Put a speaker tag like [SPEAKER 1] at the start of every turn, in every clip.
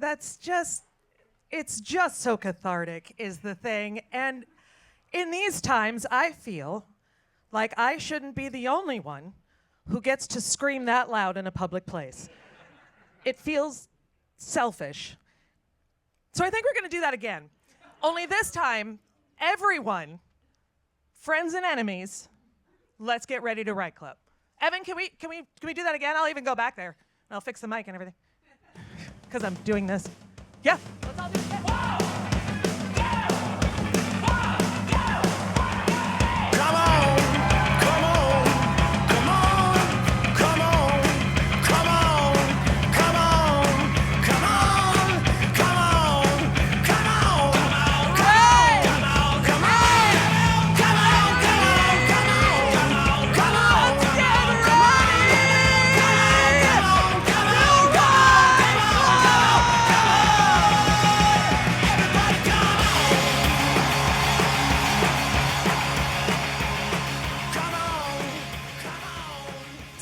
[SPEAKER 1] it's just so cathartic is the thing. And in these times, I feel like I shouldn't be the only one who gets to scream that loud in a public place. It feels selfish. So I think we're going to do that again. Only this time, everyone, friends and enemies, let's get ready to write club. Evan, can we do that again? I'll even go back there. I'll fix the mic and everything. Because I'm doing this. Yeah, let's all do it again.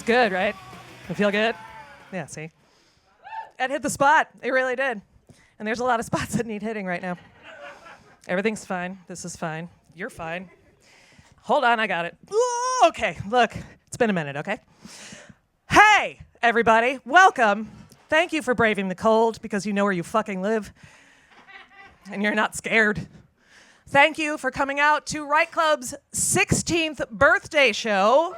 [SPEAKER 1] Good, right? You feel good? Yeah, see? It hit the spot. It really did. And there's a lot of spots that need hitting right now. Everything's fine. This is fine. You're fine. Hold on, I got it. Ooh, okay, look. It's been a minute, okay? Hey, everybody. Welcome. Thank you for braving the cold because you know where you fucking live. And you're not scared. Thank you for coming out to Write Club's 16th birthday show.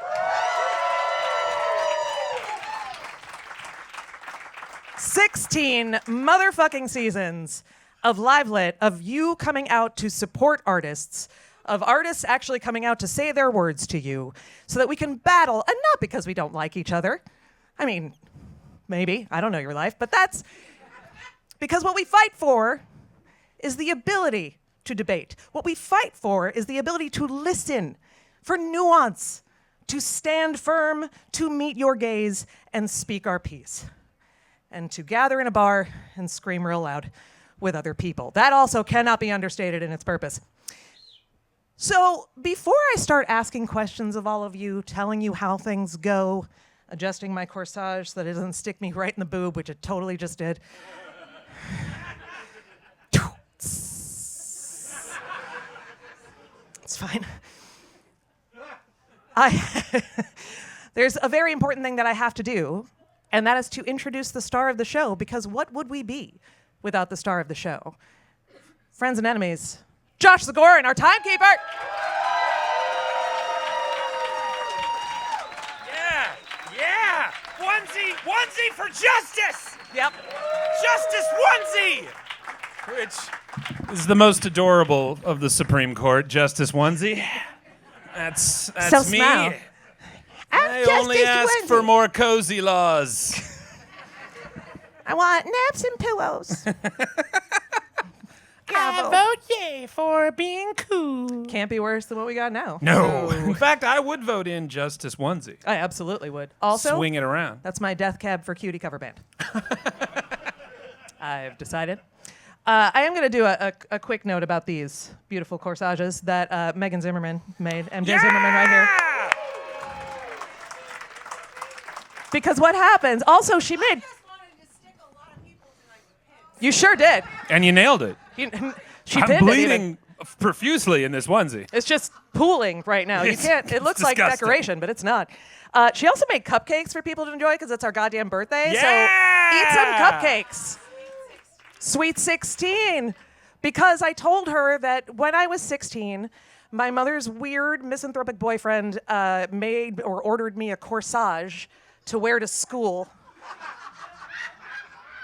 [SPEAKER 1] 16 motherfucking seasons of live lit, of you coming out to support artists, of artists actually coming out to say their words to you so that we can battle, and not because we don't like each other. I mean, maybe, I don't know your life, but that's because what we fight for is the ability to debate. What we fight for is the ability to listen, for nuance, to stand firm, to meet your gaze and speak our piece. And to gather in a bar and scream real loud with other people. That also cannot be understated in its purpose. So before I start asking questions of all of you, telling you how things go, adjusting my corsage so that it doesn't stick me right in the boob, which it totally just did. It's fine. There's a very important thing that I have to do, and that is to introduce the star of the show, because what would we be without the star of the show? Friends and enemies, Josh Zagorin, our timekeeper.
[SPEAKER 2] Yeah. Onesie for justice.
[SPEAKER 1] Yep.
[SPEAKER 2] Justice onesie. Which is the most adorable of the Supreme Court, Justice onesie. That's
[SPEAKER 1] So
[SPEAKER 2] me.
[SPEAKER 1] smile.
[SPEAKER 2] I only ask for more cozy laws.
[SPEAKER 1] I want naps and pillows.
[SPEAKER 2] I vote yay for being cool.
[SPEAKER 1] Can't be worse than what we got now.
[SPEAKER 2] No. In fact, I would vote in Justice onesie.
[SPEAKER 1] I absolutely would. Also,
[SPEAKER 2] swing it around.
[SPEAKER 1] That's my death cab for cutie cover band. I've decided. I am going to do a quick note about these beautiful corsages that Megan Zimmerman made. MJ Zimmerman right here. Because what happens, also she made...
[SPEAKER 3] I just wanted to stick a lot of people tonight with pins.
[SPEAKER 1] You sure did.
[SPEAKER 2] And you nailed it.
[SPEAKER 1] She
[SPEAKER 2] I'm
[SPEAKER 1] pinned it
[SPEAKER 2] bleeding
[SPEAKER 1] even.
[SPEAKER 2] profusely in this onesie.
[SPEAKER 1] It's just pooling right now. You can't. It looks like
[SPEAKER 2] disgusting.
[SPEAKER 1] decoration, but it's not. She also made cupcakes for people to enjoy because it's our goddamn birthday.
[SPEAKER 2] Yeah!
[SPEAKER 1] So eat some cupcakes. Sweet 16. Because I told her that when I was 16, my mother's weird misanthropic boyfriend made or ordered me a corsage to wear to school.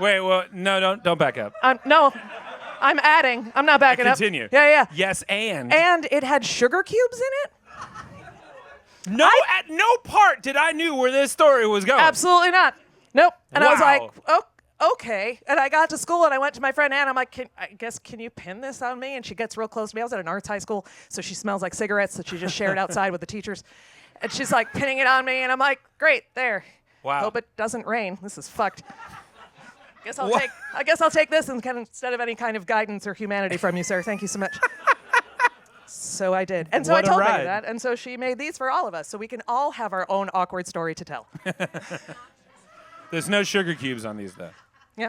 [SPEAKER 2] Wait, well, no, don't back up.
[SPEAKER 1] No, I'm adding. I'm not backing up.
[SPEAKER 2] Continue.
[SPEAKER 1] Yeah.
[SPEAKER 2] Yes, and
[SPEAKER 1] It had sugar cubes in it?
[SPEAKER 2] no, at no part did I knew where this story was going.
[SPEAKER 1] Absolutely not. Nope. And I was
[SPEAKER 2] Wow.
[SPEAKER 1] like, oh, okay. And I got to school and I went to my friend Anne. I'm like, can you pin this on me? And she gets real close to me. I was at an arts high school, so she smells like cigarettes that she just shared outside with the teachers. And she's like pinning it on me, and I'm like, great, there.
[SPEAKER 2] Wow.
[SPEAKER 1] Hope it doesn't rain. This is fucked. I guess I'll take this instead of any kind of guidance or humanity from you, sir. Thank you so much. So I did. And so
[SPEAKER 2] What
[SPEAKER 1] I
[SPEAKER 2] a
[SPEAKER 1] told
[SPEAKER 2] ride.
[SPEAKER 1] Megan that, and so she made these for all of us, so we can all have our own awkward story to tell.
[SPEAKER 2] There's no sugar cubes on these, though.
[SPEAKER 1] Yeah.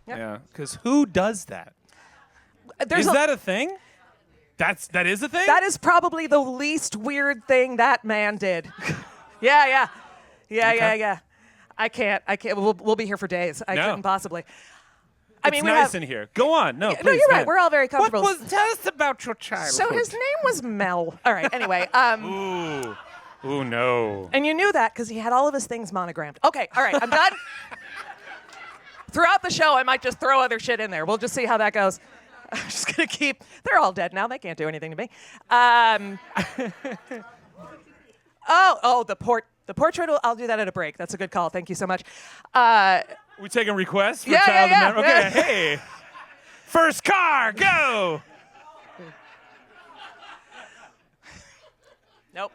[SPEAKER 1] Yep.
[SPEAKER 2] Yeah, because who does that?
[SPEAKER 1] There's
[SPEAKER 2] Is that a thing? That is a thing?
[SPEAKER 1] that is probably the least weird thing that man did. Yeah. I can't. We'll be here for days. I
[SPEAKER 2] No.
[SPEAKER 1] couldn't possibly.
[SPEAKER 2] It's nice in here. Go on. No, please.
[SPEAKER 1] No, you're right.
[SPEAKER 2] man.
[SPEAKER 1] We're all very comfortable.
[SPEAKER 2] Tell us about your childhood.
[SPEAKER 1] So his name was Mel. All right. Anyway.
[SPEAKER 2] Ooh, no.
[SPEAKER 1] And you knew that because he had all of his things monogrammed. Okay. All right. I'm done. Throughout the show, I might just throw other shit in there. We'll just see how that goes. I'm just gonna keep. They're all dead now. They can't do anything to me. The portrait. I'll do that at a break. That's a good call. Thank you so much.
[SPEAKER 2] We taking requests for
[SPEAKER 1] Yeah,
[SPEAKER 2] child
[SPEAKER 1] yeah,
[SPEAKER 2] and
[SPEAKER 1] yeah.
[SPEAKER 2] Okay, hey. First car, go.
[SPEAKER 1] Nope.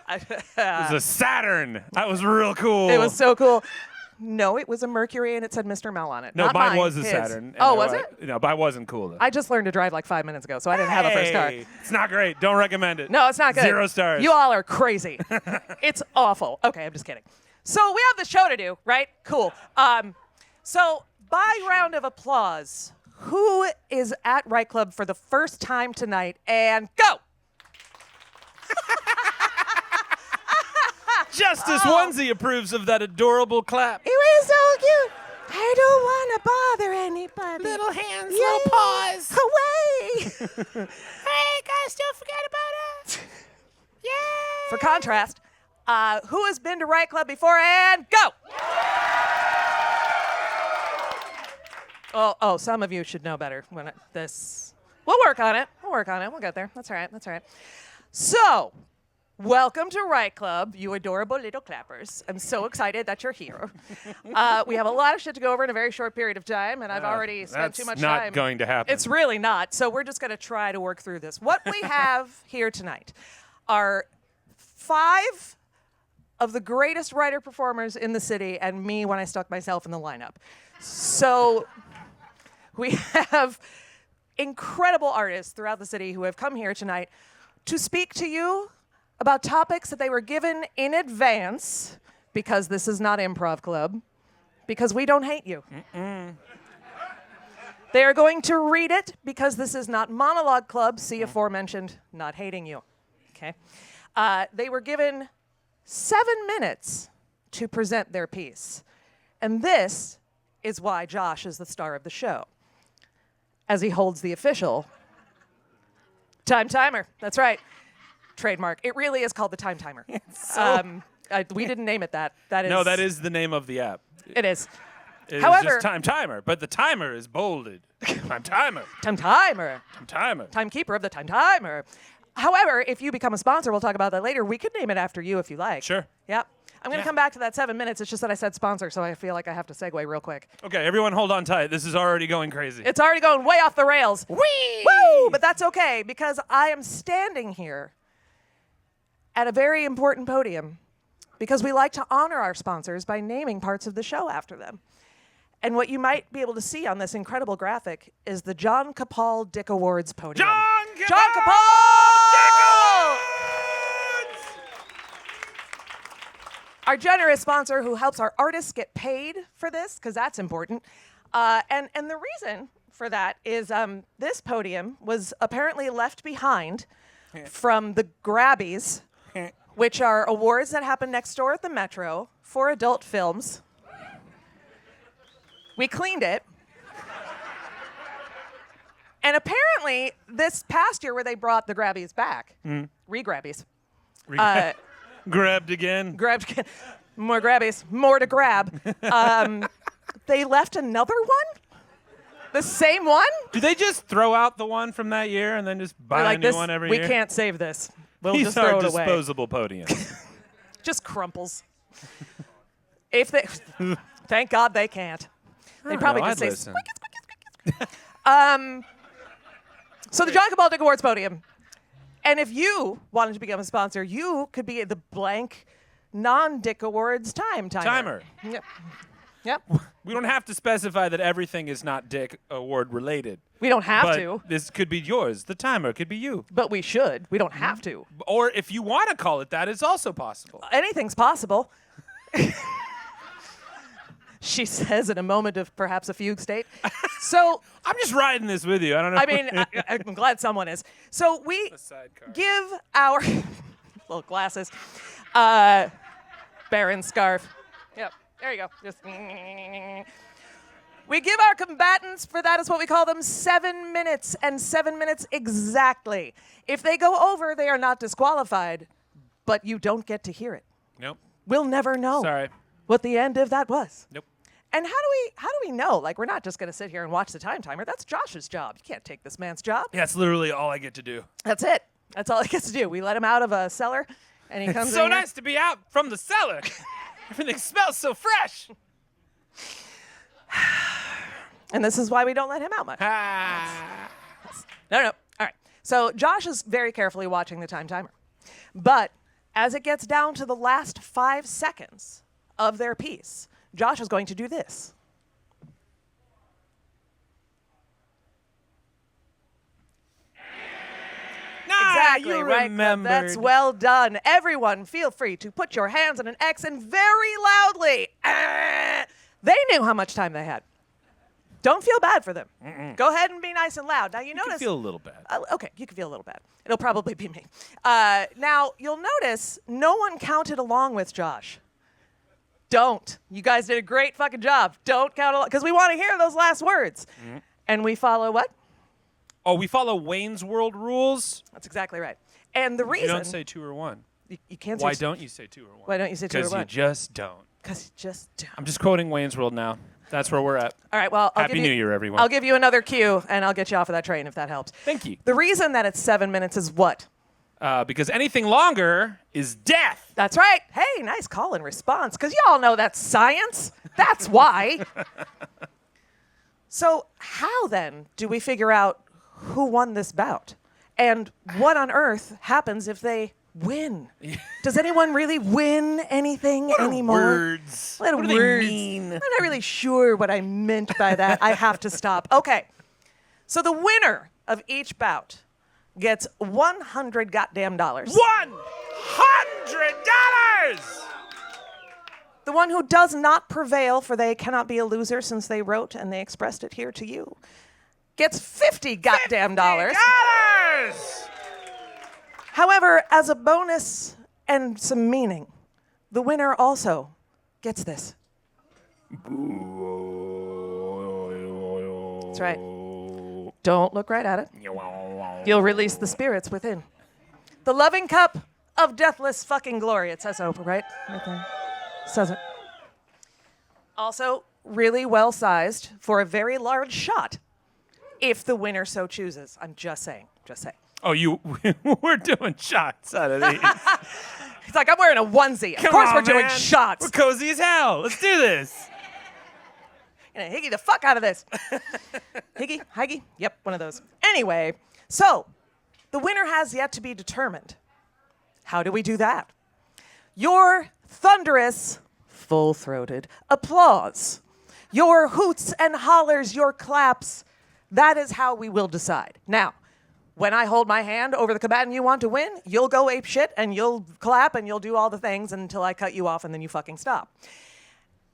[SPEAKER 2] It was a Saturn. That was real cool.
[SPEAKER 1] It was so cool. No, it was a Mercury and it said Mr. Mel on it.
[SPEAKER 2] No,
[SPEAKER 1] Not
[SPEAKER 2] mine
[SPEAKER 1] mine,
[SPEAKER 2] was a
[SPEAKER 1] his.
[SPEAKER 2] Saturn.
[SPEAKER 1] Oh, was it?
[SPEAKER 2] No, mine wasn't cool though.
[SPEAKER 1] I just learned to drive like 5 minutes ago, so I didn't have a first car.
[SPEAKER 2] Hey, it's not great. Don't recommend it.
[SPEAKER 1] No, it's not good.
[SPEAKER 2] 0 stars.
[SPEAKER 1] You all are crazy. It's awful. Okay, I'm just kidding. So we have the show to do, right? Cool. So by round of applause, who is at Right Club for the first time tonight? And go!
[SPEAKER 2] Justice
[SPEAKER 1] Oh.
[SPEAKER 2] Onesie approves of that adorable clap.
[SPEAKER 1] It was so cute. I don't want to bother anybody.
[SPEAKER 2] Little hands,
[SPEAKER 1] Yay.
[SPEAKER 2] little paws.
[SPEAKER 1] Away!
[SPEAKER 2] Hey, guys, don't forget about us. Yay!
[SPEAKER 1] For contrast, who has been to Right Club before? And go! Oh, some of you should know better when this. We'll work on it. We'll get there. That's all right. So, welcome to Right Club, you adorable little clappers. I'm so excited that you're here. We have a lot of shit to go over in a very short period of time, and I've already spent too much
[SPEAKER 2] That's
[SPEAKER 1] time.
[SPEAKER 2] not going to happen.
[SPEAKER 1] It's really not. So we're just going to try to work through this. What we have here tonight are 5 of the greatest writer performers in the city, and me when I stuck myself in the lineup. So we have incredible artists throughout the city who have come here tonight to speak to you about topics that they were given in advance, because this is not improv club, because we don't hate you. They are going to read it because this is not monologue club, see aforementioned not hating you. Okay. They were given 7 minutes to present their piece. And this is why Josh is the star of the show, as he holds the official time timer. That's right. Trademark. It really is called the time timer. We didn't name it that.
[SPEAKER 2] No, that is the name of the app.
[SPEAKER 1] It is.
[SPEAKER 2] It
[SPEAKER 1] However-
[SPEAKER 2] is just time timer, but the timer is bolded. Time timer.
[SPEAKER 1] Time timer.
[SPEAKER 2] Time timer.
[SPEAKER 1] Timekeeper of the time timer. However, if you become a sponsor, we'll talk about that later. We could name it after you if you like.
[SPEAKER 2] Sure.
[SPEAKER 1] Yep. I'm going to
[SPEAKER 2] Yeah.
[SPEAKER 1] come back to that 7 minutes. It's just that I said sponsor, so I feel like I have to segue real quick.
[SPEAKER 2] Okay, everyone hold on tight. This is already going crazy.
[SPEAKER 1] It's already going way off the rails.
[SPEAKER 2] Whee!
[SPEAKER 1] Woo! But that's okay, because I am standing here at a very important podium because we like to honor our sponsors by naming parts of the show after them. And what you might be able to see on this incredible graphic is the John Capal Dick Awards podium. John Capal! Our generous sponsor who helps our artists get paid for this, because that's important. And the reason for that is this podium was apparently left behind from the Grabbies, which are awards that happen next door at the Metro for adult films. We cleaned it. And apparently, this past year where they brought the Grabbies back, re-Grabbies,
[SPEAKER 2] Grabbed again.
[SPEAKER 1] grabbed more Grabbies, more to grab. They left another one? The same one?
[SPEAKER 2] Do they just throw out the one from that year and then just buy
[SPEAKER 1] They're
[SPEAKER 2] a
[SPEAKER 1] like,
[SPEAKER 2] new
[SPEAKER 1] this,
[SPEAKER 2] one every
[SPEAKER 1] we
[SPEAKER 2] year?
[SPEAKER 1] can't save this. We'll
[SPEAKER 2] These
[SPEAKER 1] just
[SPEAKER 2] are
[SPEAKER 1] throw it away.
[SPEAKER 2] disposable podiums.
[SPEAKER 1] Just crumples. If they, thank God they can't. They'd probably
[SPEAKER 2] know,
[SPEAKER 1] just
[SPEAKER 2] I'd
[SPEAKER 1] say,
[SPEAKER 2] listen.
[SPEAKER 1] So the John Cabal Dick Awards podium. And if you wanted to become a sponsor, you could be the blank non-Dick Awards timer.
[SPEAKER 2] Timer.
[SPEAKER 1] Yep. Yep.
[SPEAKER 2] We don't have to specify that everything is not Dick Award related.
[SPEAKER 1] We don't have
[SPEAKER 2] But
[SPEAKER 1] to,
[SPEAKER 2] this could be yours. The timer could be you.
[SPEAKER 1] but we should. We don't have to.
[SPEAKER 2] Or if you want to call it that, it's also possible.
[SPEAKER 1] Anything's possible. she says in a moment of perhaps a fugue state. So,
[SPEAKER 2] I'm just riding this with you. I don't know.
[SPEAKER 1] I mean, I'm glad someone is. So we
[SPEAKER 2] sidecar.
[SPEAKER 1] give our little glasses, Baron scarf. Yep, there you go. Just we give our combatants, for that is what we call them, 7 minutes, and 7 minutes exactly. If they go over, they are not disqualified, but you don't get to hear it.
[SPEAKER 2] Nope.
[SPEAKER 1] We'll never know
[SPEAKER 2] Sorry.
[SPEAKER 1] what the end of that was.
[SPEAKER 2] Nope.
[SPEAKER 1] And how do we know? Like, we're not just going to sit here and watch the time timer. That's Josh's job. You can't take this man's job.
[SPEAKER 2] Yeah, it's literally all I get to do.
[SPEAKER 1] That's it. That's all he gets to do. We let him out of a cellar, and he comes
[SPEAKER 2] It's so
[SPEAKER 1] in here.
[SPEAKER 2] nice to be out from the cellar. Everything smells so fresh.
[SPEAKER 1] And this is why we don't let him out much.
[SPEAKER 2] Ah.
[SPEAKER 1] No. All right. So Josh is very carefully watching the time timer. But as it gets down to the last 5 seconds of their piece, Josh is going to do this. Exactly,
[SPEAKER 2] you
[SPEAKER 1] right?
[SPEAKER 2] remembered.
[SPEAKER 1] That's well done. Everyone, feel free to put your hands on an X and very loudly. They knew how much time they had. Don't feel bad for them. Go ahead and be nice and loud. Now, you
[SPEAKER 2] I
[SPEAKER 1] notice.
[SPEAKER 2] feel a little bad.
[SPEAKER 1] Okay, you can feel a little bad. It'll probably be me. Now, you'll notice no one counted along with Josh. Don't. You guys did a great fucking job. Don't count along, because we want to hear those last words. And we follow what?
[SPEAKER 2] Oh, we follow Wayne's World rules?
[SPEAKER 1] That's exactly right. And the reason.
[SPEAKER 2] You don't say 2 or 1.
[SPEAKER 1] You can't
[SPEAKER 2] Why
[SPEAKER 1] say.
[SPEAKER 2] don't you say 2 or 1?
[SPEAKER 1] Why don't you say 2 or 1?
[SPEAKER 2] Because you just don't.
[SPEAKER 1] Because you just don't.
[SPEAKER 2] I'm just quoting Wayne's World now. That's where we're at.
[SPEAKER 1] All right, well,
[SPEAKER 2] Happy New Year, everyone.
[SPEAKER 1] I'll give you another cue, and I'll get you off of that train if that helps.
[SPEAKER 2] Thank you.
[SPEAKER 1] The reason that it's 7 minutes is what?
[SPEAKER 2] Because anything longer is death.
[SPEAKER 1] That's right. Hey, nice call and response, because y'all know that's science. That's why. So how, then, do we figure out who won this bout? And what on earth happens if they win? Does anyone really win anything anymore?
[SPEAKER 2] Words.
[SPEAKER 1] What
[SPEAKER 2] do
[SPEAKER 1] words.
[SPEAKER 2] they mean?
[SPEAKER 1] I'm not really sure what I meant by that. I have to stop. Okay. So the winner of each bout gets $100 goddamn dollars.
[SPEAKER 2] $100!
[SPEAKER 1] The one who does not prevail, for they cannot be a loser since they wrote and they expressed it here to you, gets $50 goddamn dollars. However, as a bonus and some meaning, the winner also gets this. That's right. Don't look right at it. You'll release the spirits within. The loving cup of deathless fucking glory. It says so, right? Right there. Says it. Also, really well sized for a very large shot, if the winner so chooses. I'm just saying. Just saying.
[SPEAKER 2] Oh, we're doing shots out of these.
[SPEAKER 1] It's like, I'm wearing a onesie. Of course we're doing shots.
[SPEAKER 2] We're cozy as hell. Let's do this.
[SPEAKER 1] Gonna higgy the fuck out of this. Higgy? Yep, one of those. Anyway, so the winner has yet to be determined. How do we do that? Your thunderous, full-throated applause, your hoots and hollers, your claps, that is how we will decide. Now, when I hold my hand over the combatant you want to win, you'll go ape shit and you'll clap and you'll do all the things until I cut you off and then you fucking stop.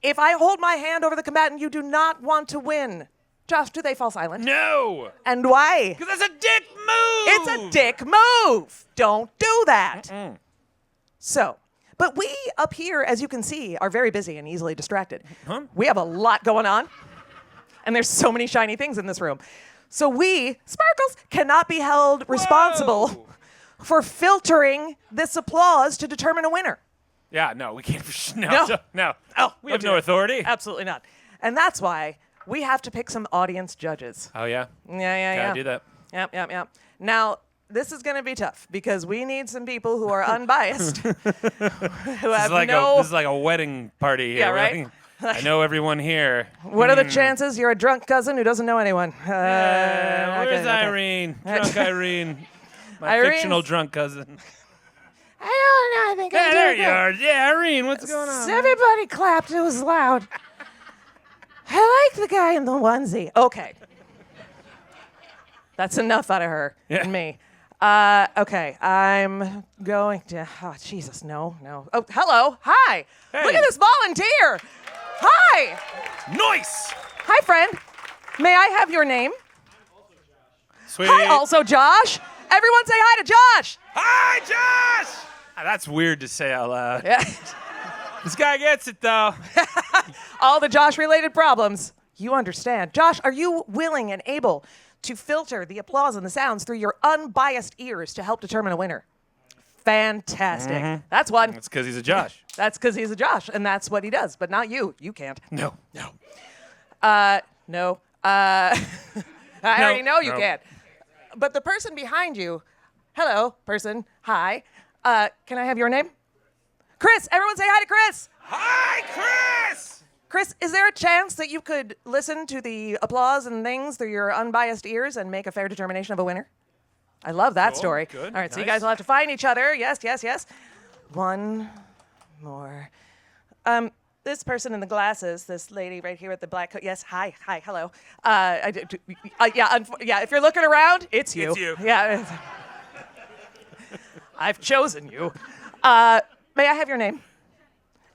[SPEAKER 1] If I hold my hand over the combatant you do not want to win, Josh, do they fall silent?
[SPEAKER 2] No.
[SPEAKER 1] And why?
[SPEAKER 2] Because that's a dick move.
[SPEAKER 1] It's a dick move. Don't do that. So, but we up here, as you can see, are very busy and easily distracted. We have a lot going on. And there's so many shiny things in this room. So we, Sparkles, cannot be held responsible for filtering this applause to determine a winner.
[SPEAKER 2] Yeah, no, we can't. No.
[SPEAKER 1] Oh,
[SPEAKER 2] We have no authority.
[SPEAKER 1] Absolutely not. And that's why we have to pick some audience judges.
[SPEAKER 2] Oh, yeah?
[SPEAKER 1] Yeah.
[SPEAKER 2] Gotta do that.
[SPEAKER 1] Yep. Now, this is going to be tough because we need some people who are unbiased, who have
[SPEAKER 2] This is like a wedding party here.
[SPEAKER 1] Yeah, right?
[SPEAKER 2] I know everyone here.
[SPEAKER 1] What are the chances you're a drunk cousin who doesn't know anyone?
[SPEAKER 2] Where's Irene? Drunk Irene. My
[SPEAKER 1] Irene's-
[SPEAKER 2] fictional drunk cousin.
[SPEAKER 1] I don't know. I think
[SPEAKER 2] Yeah, there you are. Yeah, Irene, what's going on?
[SPEAKER 1] Everybody clapped. It was loud. I like the guy in the onesie. Okay. That's enough out of her and me. Okay, I'm going to. Oh, Jesus, no. Oh, hello. Hi.
[SPEAKER 2] Hey.
[SPEAKER 1] Look at this volunteer. Hi.
[SPEAKER 2] Nice.
[SPEAKER 1] Hi, friend. May I have your name?
[SPEAKER 2] Sweet.
[SPEAKER 1] Hi, also Josh. Everyone say hi to Josh.
[SPEAKER 2] Hi, Josh. That's weird to say out loud.
[SPEAKER 1] Yeah.
[SPEAKER 2] This guy gets it, though.
[SPEAKER 1] All the Josh-related problems. You understand. Josh, are you willing and able to filter the applause and the sounds through your unbiased ears to help determine a winner? Fantastic. That's one.
[SPEAKER 2] That's because he's a Josh.
[SPEAKER 1] That's because he's a Josh, and that's what he does. But not you. You can't.
[SPEAKER 2] No.
[SPEAKER 1] No. I already know you
[SPEAKER 2] No.
[SPEAKER 1] can't. But the person behind you, hello, person, hi. Can I have your name? Chris. Everyone say hi to Chris.
[SPEAKER 2] Hi, Chris.
[SPEAKER 1] Chris, is there a chance that you could listen to the applause and things through your unbiased ears and make a fair determination of a winner? I love that
[SPEAKER 2] Cool,
[SPEAKER 1] story.
[SPEAKER 2] good,
[SPEAKER 1] All right, so you
[SPEAKER 2] nice.
[SPEAKER 1] guys will have to find each other. Yes, yes, yes. One more. This person in the glasses, this lady right here with the black coat. Yes, hi, hello. Yeah, if you're looking around, it's you.
[SPEAKER 2] It's you.
[SPEAKER 1] Yeah. I've chosen you. May I have your name?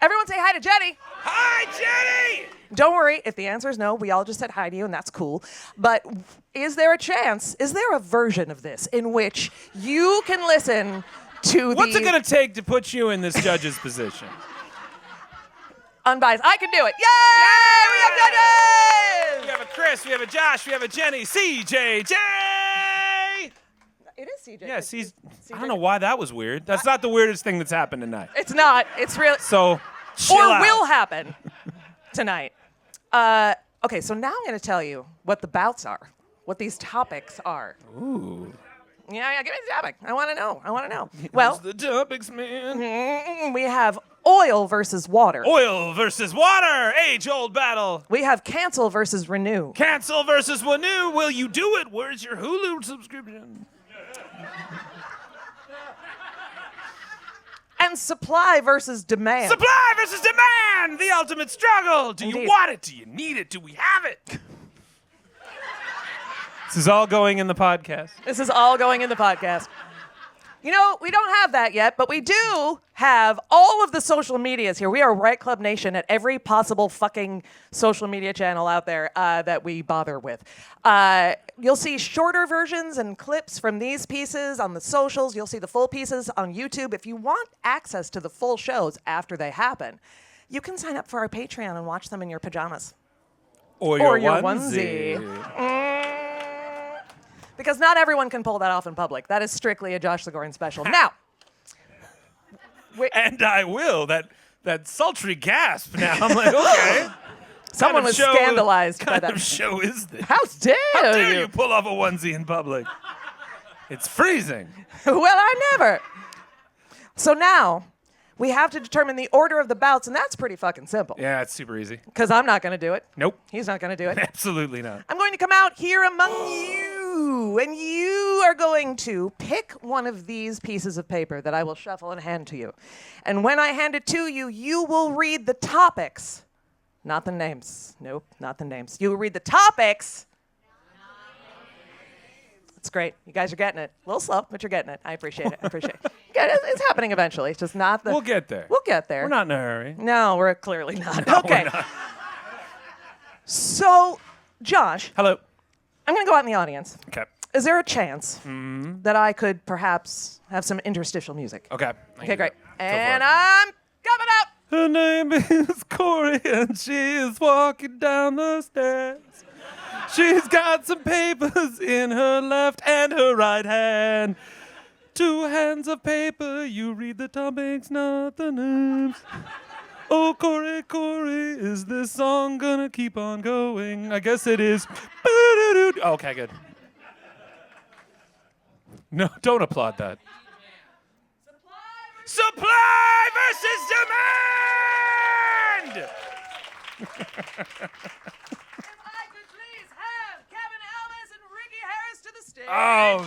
[SPEAKER 1] Everyone say hi to Jenny.
[SPEAKER 2] Hi, Jenny.
[SPEAKER 1] Don't worry, if the answer is no, we all just said hi to you, and that's cool. But is there a version of this in which you can listen to
[SPEAKER 2] What's
[SPEAKER 1] the
[SPEAKER 2] it going to take to put you in this judge's position?
[SPEAKER 1] unbiased? I can do it. Yay! We have judges!
[SPEAKER 2] We have a Chris, we have a Josh, we have a Jenny, CJJ.
[SPEAKER 1] It is CJ.
[SPEAKER 2] Yes, I don't know why that was weird. That's not the weirdest thing that's happened tonight.
[SPEAKER 1] It's not. It's real.
[SPEAKER 2] So, chill
[SPEAKER 1] Or
[SPEAKER 2] out.
[SPEAKER 1] will happen tonight. Okay, so now I'm going to tell you what the bouts are, what these topics are.
[SPEAKER 2] Ooh.
[SPEAKER 1] Yeah, give me the topic. I want to know. Well,
[SPEAKER 2] the topics, man.
[SPEAKER 1] we have oil versus water.
[SPEAKER 2] Oil versus water, age-old battle.
[SPEAKER 1] We have cancel versus renew.
[SPEAKER 2] Cancel versus renew. Will you do it? Where's your Hulu subscription?
[SPEAKER 1] And supply versus demand.
[SPEAKER 2] Supply versus demand. The ultimate struggle. Do you
[SPEAKER 1] Indeed.
[SPEAKER 2] want it? Do you need it? Do we have it? This is all going in the podcast.
[SPEAKER 1] This is all going in the podcast. You know, we don't have that yet, but we do have all of the social medias here. We are Right Club Nation at every possible fucking social media channel out there that we bother with. You'll see shorter versions and clips from these pieces on the socials. You'll see the full pieces on YouTube. If you want access to the full shows after they happen, you can sign up for our Patreon and watch them in your pajamas.
[SPEAKER 2] Or
[SPEAKER 1] your onesie. Because not everyone can pull that off in public. That is strictly a Josh Sigorian special. Now,
[SPEAKER 2] And I will. That sultry gasp now. I'm like, okay.
[SPEAKER 1] someone was scandalized by
[SPEAKER 2] What
[SPEAKER 1] that.
[SPEAKER 2] kind of show is this?
[SPEAKER 1] How dare,
[SPEAKER 2] How dare
[SPEAKER 1] you?
[SPEAKER 2] you pull off a onesie in public? It's freezing.
[SPEAKER 1] Well, I never. So now, we have to determine the order of the bouts, and that's pretty fucking simple.
[SPEAKER 2] Yeah, it's super easy.
[SPEAKER 1] Because I'm not going to do it.
[SPEAKER 2] Nope.
[SPEAKER 1] He's not going to do it.
[SPEAKER 2] Absolutely not.
[SPEAKER 1] I'm going to come out here among you, and you are going to pick one of these pieces of paper that I will shuffle and hand to you. And when I hand it to you, you will read the topics, not the names. Nope, not the names. You will read the topics. It's great. You guys are getting it. A little slow, but you're getting it. I appreciate it. It's happening eventually. It's just not the...
[SPEAKER 2] We'll get there.
[SPEAKER 1] We'll get there.
[SPEAKER 2] We're not in a hurry.
[SPEAKER 1] No, we're clearly not.
[SPEAKER 2] No,
[SPEAKER 1] Okay.
[SPEAKER 2] we're not.
[SPEAKER 1] So, Josh,
[SPEAKER 2] Hello.
[SPEAKER 1] I'm going to go out in the audience.
[SPEAKER 2] Okay.
[SPEAKER 1] Is there a chance that I could perhaps have some interstitial music?
[SPEAKER 2] Okay.
[SPEAKER 1] Okay, great.
[SPEAKER 2] Go
[SPEAKER 1] And
[SPEAKER 2] for it.
[SPEAKER 1] I'm coming out.
[SPEAKER 2] Her name is Corey, and she is walking down the stairs. She's got some papers in her left and her right hand. 2 hands of paper, you read the topics, not the names. Oh, Corey, Corey, is this song gonna keep on going? I guess it is. Okay, good. No, don't applaud that. Supply versus demand!
[SPEAKER 1] If I could please have Kevin Alves and Ricky Harris to the stage.
[SPEAKER 2] Oh,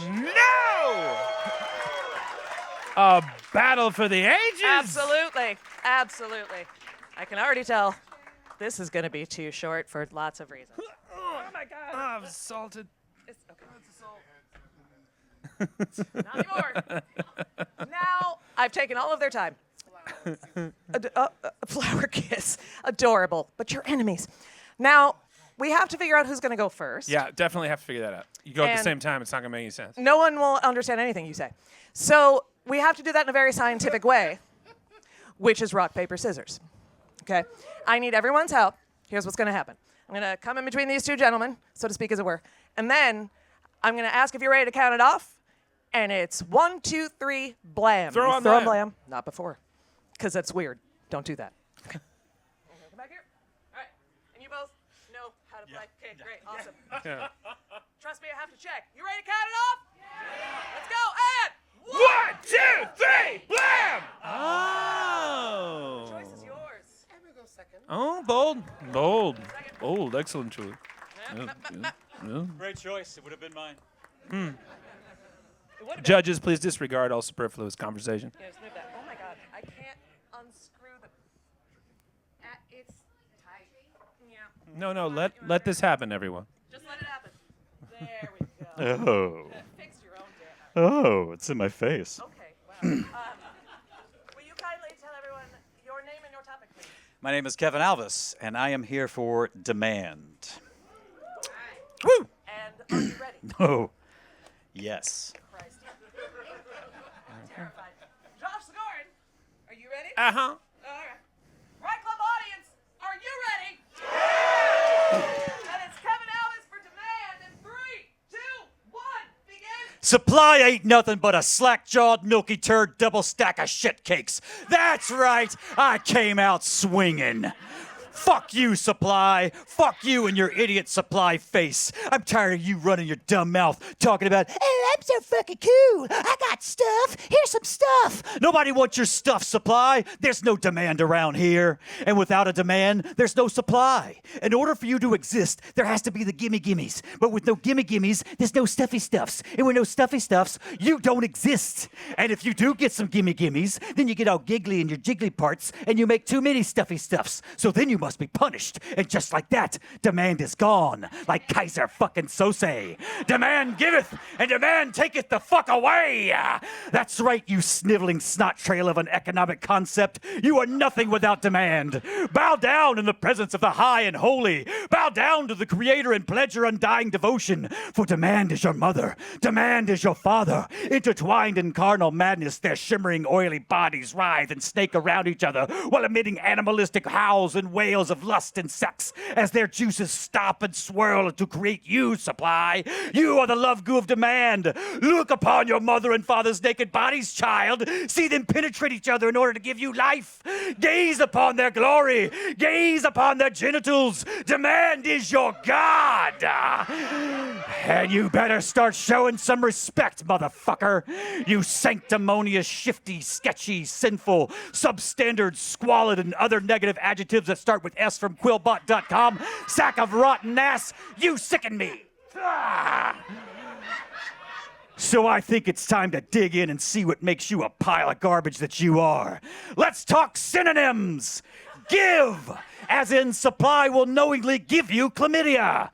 [SPEAKER 2] no! A battle for the ages?
[SPEAKER 1] Absolutely. Absolutely. I can already tell this is going to be too short for lots of reasons.
[SPEAKER 2] Oh, my God. Oh, I'm salted.
[SPEAKER 1] It's okay. Not anymore. Now, I've taken all of their time. Flower kiss. Adorable. But you're enemies. Now, we have to figure out who's going to go first.
[SPEAKER 2] Yeah, definitely have to figure that out. You go at the
[SPEAKER 1] And-
[SPEAKER 2] same time, it's not going to make any sense.
[SPEAKER 1] No one will understand anything you say. So we have to do that in a very scientific way, which is rock, paper, scissors. Okay? I need everyone's help. Here's what's going to happen. I'm going to come in between these two gentlemen, so to speak, as it were. And then I'm going to ask if you're ready to count it off. And it's 1, 2, 3, blam.
[SPEAKER 2] Throw
[SPEAKER 1] You
[SPEAKER 2] on
[SPEAKER 1] throw
[SPEAKER 2] blam.
[SPEAKER 1] blam. Not before, because that's weird. Don't do that. Okay. Come back here. All right. And you both know how to play. Okay, great. Awesome.
[SPEAKER 2] Yeah.
[SPEAKER 1] Trust me, I have to check. You ready to count it off? Yeah. Let's go. And
[SPEAKER 2] 1, 2, 3, blam!
[SPEAKER 1] the
[SPEAKER 2] Oh.
[SPEAKER 1] choice is yours.
[SPEAKER 3] I'm gonna go second.
[SPEAKER 2] Oh, bold. Bold. Bold. Excellent choice.
[SPEAKER 4] Great choice. It would have been mine.
[SPEAKER 1] It would have been.
[SPEAKER 2] Judges, please disregard all superfluous conversation.
[SPEAKER 1] Yeah, just move that. Oh my God, I can't unscrew the. It's tight. Yeah.
[SPEAKER 2] No, let this happen, everyone.
[SPEAKER 1] Just let it happen. There we go.
[SPEAKER 4] Oh.
[SPEAKER 1] Fix your own damn.
[SPEAKER 4] Oh, it's in my face.
[SPEAKER 1] Okay. Wow. Will you kindly tell everyone your name and your topic, please?
[SPEAKER 4] My name is Kevin Alves, and I am here for demand.
[SPEAKER 2] Woo!
[SPEAKER 1] And are you ready?
[SPEAKER 4] Oh, yes.
[SPEAKER 1] Christ. I'm terrified. Josh Sigorin, are you ready?
[SPEAKER 2] Uh-huh.
[SPEAKER 1] All right. Right Club audience, are you ready? And it's Kevin Alves for demand in 3, 2, 1, begin.
[SPEAKER 4] Supply ain't nothing but a slack-jawed, milky turd double stack of shit cakes. That's right. I came out swinging. Fuck you, Supply. Fuck you and your idiot Supply face. I'm tired of you running your dumb mouth talking about, oh, I'm so fucking cool. I got stuff. Here's some stuff. Nobody wants your stuff, Supply. There's no demand around here. And without a demand, there's no supply. In order for you to exist, there has to be the gimme gimmies. But with no gimme gimmies, there's no stuffy stuffs. And with no stuffy stuffs, you don't exist. And if you do get some gimme gimmies, then you get all giggly in your jiggly parts and you make too many stuffy stuffs. So then you must be punished. And just like that, demand is gone. Like Kaiser fucking Sose. Demand giveth and demand taketh the fuck away. That's right, you sniveling snot trail of an economic concept. You are nothing without demand. Bow down in the presence of the high and holy. Bow down to the creator and pledge your undying devotion. For demand is your mother. Demand is your father. Intertwined in carnal madness, their shimmering oily bodies writhe and snake around each other while emitting animalistic howls and wails of lust and sex as their juices stop and swirl to create you, Supply. You are the love goo of demand. Look upon your mother and father's naked bodies, child. See them penetrate each other in order to give you life. Gaze upon their glory. Gaze upon their genitals. Demand is your God. And you better start showing some respect, motherfucker. You sanctimonious, shifty, sketchy, sinful, substandard, squalid, and other negative adjectives that start with S from Quillbot.com. Sack of rotten ass. You sicken me. Ah. So I think it's time to dig in and see what makes you a pile of garbage that you are. Let's talk synonyms. Give, as in Supply will knowingly give you chlamydia.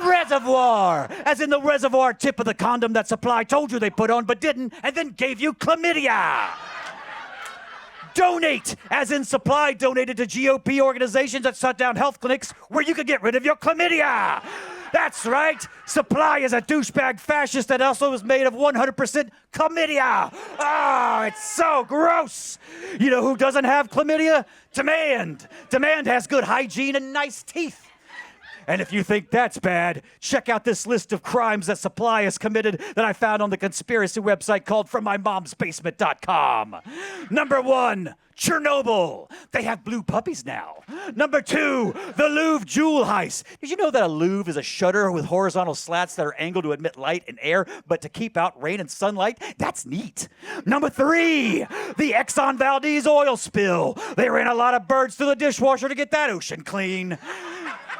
[SPEAKER 4] Reservoir, as in the reservoir tip of the condom that Supply told you they put on but didn't, and then gave you chlamydia. Donate, as in Supply donated to GOP organizations that shut down health clinics where you could get rid of your chlamydia. That's right. Supply is a douchebag fascist that also is made of 100% chlamydia. Ah, it's so gross. You know who doesn't have chlamydia? Demand. Demand has good hygiene and nice teeth. And if you think that's bad, check out this list of crimes that Supply has committed that I found on the conspiracy website called FromMyMom'sBasement.com. Number 1, Chernobyl. They have blue puppies now. Number 2, the Louvre jewel heist. Did you know that a Louvre is a shutter with horizontal slats that are angled to admit light and air, but to keep out rain and sunlight? That's neat. Number 3, the Exxon Valdez oil spill. They ran a lot of birds through the dishwasher to get that ocean clean.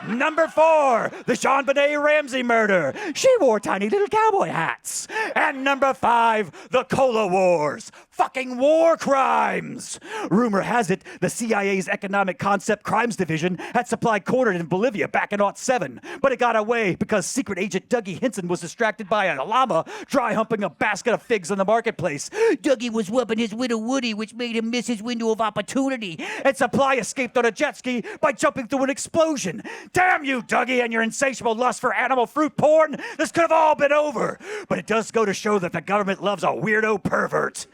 [SPEAKER 4] Number 4, the Jean Benet Ramsey murder. She wore tiny little cowboy hats. And number 5, the Cola Wars. fucking war crimes. Rumor has it the CIA's Economic Concept Crimes Division had supplied corn in Bolivia back in '07, but it got away because secret agent Dougie Hinson was distracted by a llama dry humping a basket of figs in the marketplace. Dougie was whooping his widow Woody, which made him miss his window of opportunity, and Supply escaped on a jet ski by jumping through an explosion. Damn you, Dougie, and your insatiable lust for animal fruit porn. This could have all been over. But it does go to show that the government loves a weirdo pervert.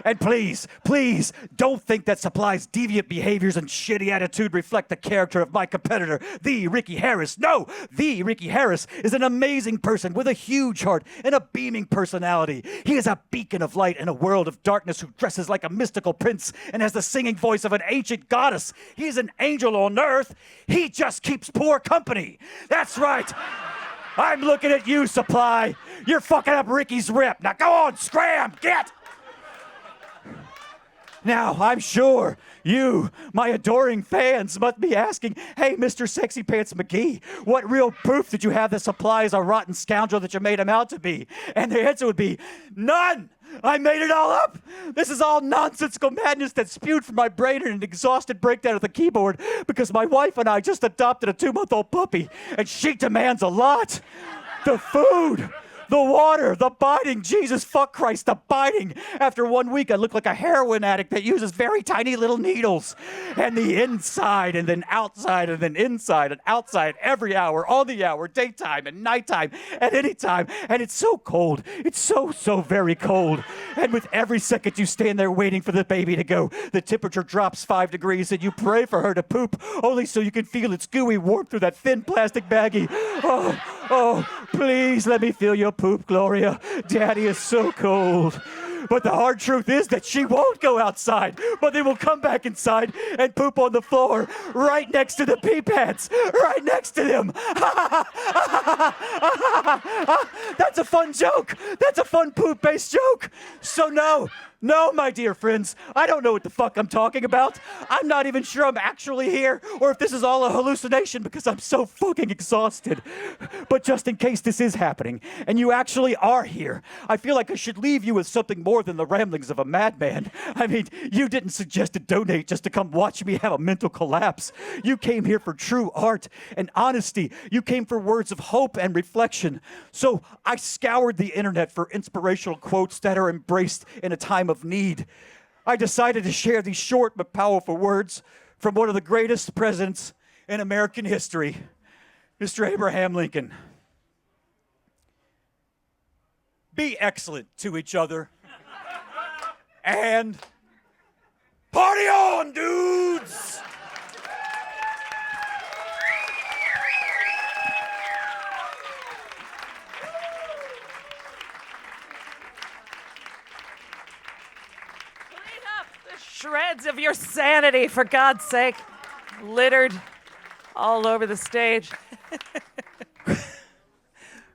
[SPEAKER 4] And please, please, don't think that Supply's deviant behaviors and shitty attitude reflect the character of my competitor, the Ricky Harris. No, the Ricky Harris is an amazing person with a huge heart and a beaming personality. He is a beacon of light in a world of darkness who dresses like a mystical prince and has the singing voice of an ancient goddess. He is an angel on earth. He just keeps poor company. That's right. I'm looking at you, Supply. You're fucking up Ricky's rip. Now go on, scram, get! Now, I'm sure you, my adoring fans, must be asking, hey, Mr. Sexy Pants McGee, what real proof did you have that Supply is a rotten scoundrel that you made him out to be? And the answer would be, none! I made it all up! This is all nonsensical madness that spewed from my brain in an exhausted breakdown at the keyboard because my wife and I just adopted a 2-month-old puppy, and she demands a lot. The food, the water, the biting, Jesus fuck Christ, the biting. After 1 week, I look like a heroin addict that uses very tiny little needles. And the inside, and then outside, and then inside, and outside, every hour, all the hour, daytime and nighttime, at any time. And it's so cold. It's so, so very cold. And with every second you stand there waiting for the baby to go, the temperature drops 5 degrees, and you pray for her to poop, only so you can feel its gooey warmth through that thin plastic baggie. Oh, please let me feel your poop, Gloria. Daddy is so cold. But the hard truth is that she won't go outside, but they will come back inside and poop on the floor right next to the pee pads, right next to them. That's a fun joke. That's a fun poop-based joke. So no, my dear friends, I don't know what the fuck I'm talking about. I'm not even sure I'm actually here or if this is all a hallucination because I'm so fucking exhausted. But just in case this is happening and you actually are here, I feel like I should leave you with something more than the ramblings of a madman. I mean, you didn't suggest to donate just to come watch me have a mental collapse. You came here for true art and honesty. You came for words of hope and reflection. So I scoured the internet for inspirational quotes that are embraced in a time of need. I decided to share these short but powerful words from one of the greatest presidents in American history, Mr. Abraham Lincoln. Be excellent to each other and party on, dudes!
[SPEAKER 1] Shreds of your sanity, for God's sake, littered all over the stage.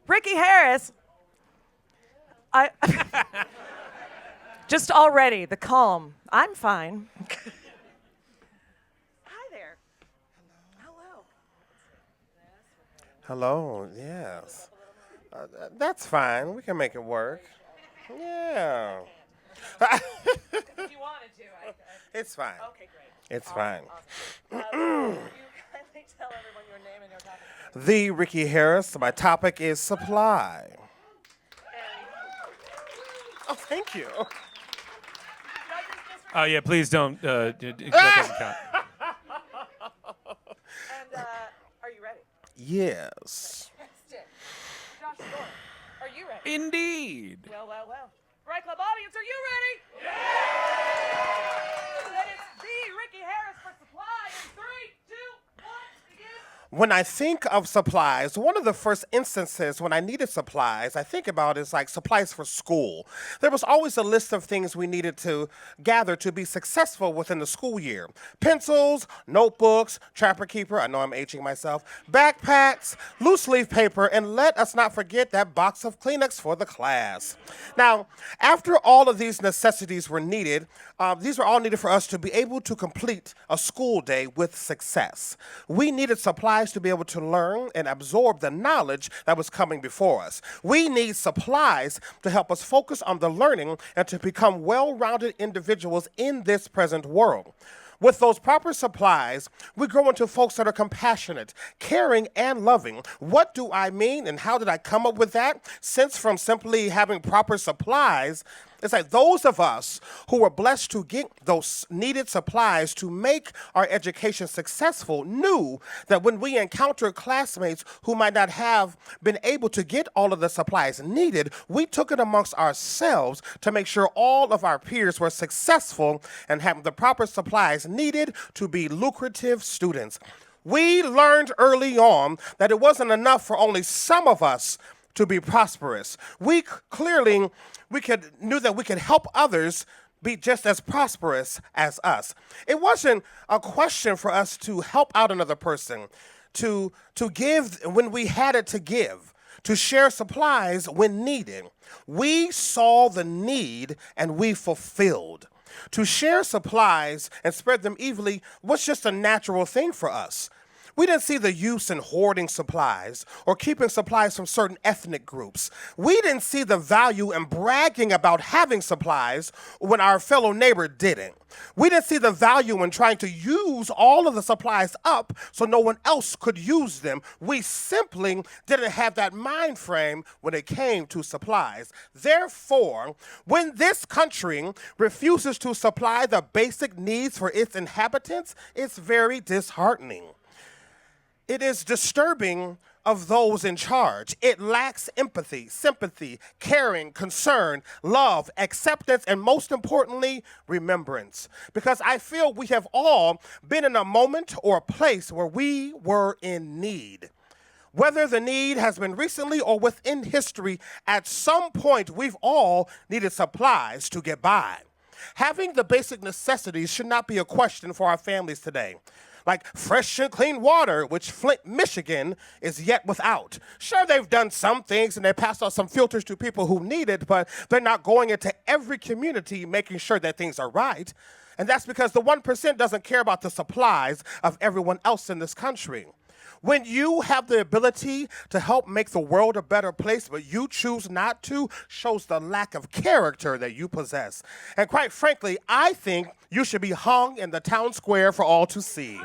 [SPEAKER 1] Ricky Harris, just already the calm. I'm fine. Hi there. Hello.
[SPEAKER 5] Hello, yes. That's fine. We can make it work. Yeah.
[SPEAKER 1] If you wanted to,
[SPEAKER 5] It's fine.
[SPEAKER 1] Okay, great.
[SPEAKER 5] It's fine.
[SPEAKER 1] Awesome. Will you kindly tell everyone your name and your topic?
[SPEAKER 5] The Ricky Harris. My topic is supply. Oh, thank you.
[SPEAKER 2] Oh, yeah, please don't. That doesn't count.
[SPEAKER 1] And are you ready?
[SPEAKER 5] Yes.
[SPEAKER 1] Josh Gore, are you ready?
[SPEAKER 2] Indeed.
[SPEAKER 1] Well. Right Club audience, are you ready? Yeah! Then it's the Ricky Harris for supply in 3, 2, 1, begin.
[SPEAKER 5] When I think of supplies, one of the first instances when I needed supplies, I think about is like supplies for school. There was always a list of things we needed to gather to be successful within the school year. Pencils, notebooks, Trapper Keeper, I know I'm aging myself, backpacks, loose leaf paper, and let us not forget that box of Kleenex for the class. Now, after all of these necessities were needed, these were all needed for us to be able to complete a school day with success. We needed supplies supplies to be able to learn and absorb the knowledge that was coming before us. We need supplies to help us focus on the learning and to become well-rounded individuals in this present world. With those proper supplies, we grow into folks that are compassionate, caring, and loving. What do I mean, and how did I come up with that? Since from simply having proper supplies, it's like those of us who were blessed to get those needed supplies to make our education successful knew that when we encountered classmates who might not have been able to get all of the supplies needed, we took it amongst ourselves to make sure all of our peers were successful and having the proper supplies needed to be lucrative students. We learned early on that it wasn't enough for only some of us to be prosperous. We knew that we could help others be just as prosperous as us. It wasn't a question for us to help out another person, to give when we had it to give, to share supplies when needed. We saw the need and we fulfilled. To share supplies and spread them evenly was just a natural thing for us. We didn't see the use in hoarding supplies or keeping supplies from certain ethnic groups. We didn't see the value in bragging about having supplies when our fellow neighbor didn't. We didn't see the value in trying to use all of the supplies up so no one else could use them. We simply didn't have that mind frame when it came to supplies. Therefore, when this country refuses to supply the basic needs for its inhabitants, it's very disheartening. It is disturbing of those in charge. It lacks empathy, sympathy, caring, concern, love, acceptance, and most importantly, remembrance. Because I feel we have all been in a moment or a place where we were in need. Whether the need has been recently or within history, at some point we've all needed supplies to get by. Having the basic necessities should not be a question for our families today. Like fresh and clean water, which Flint, Michigan is yet without. Sure, they've done some things and they passed out some filters to people who need it, but they're not going into every community making sure that things are right. And that's because the 1% doesn't care about the supplies of everyone else in this country. When you have the ability to help make the world a better place, but you choose not to, shows the lack of character that you possess. And quite frankly, I think you should be hung in the town square for all to see.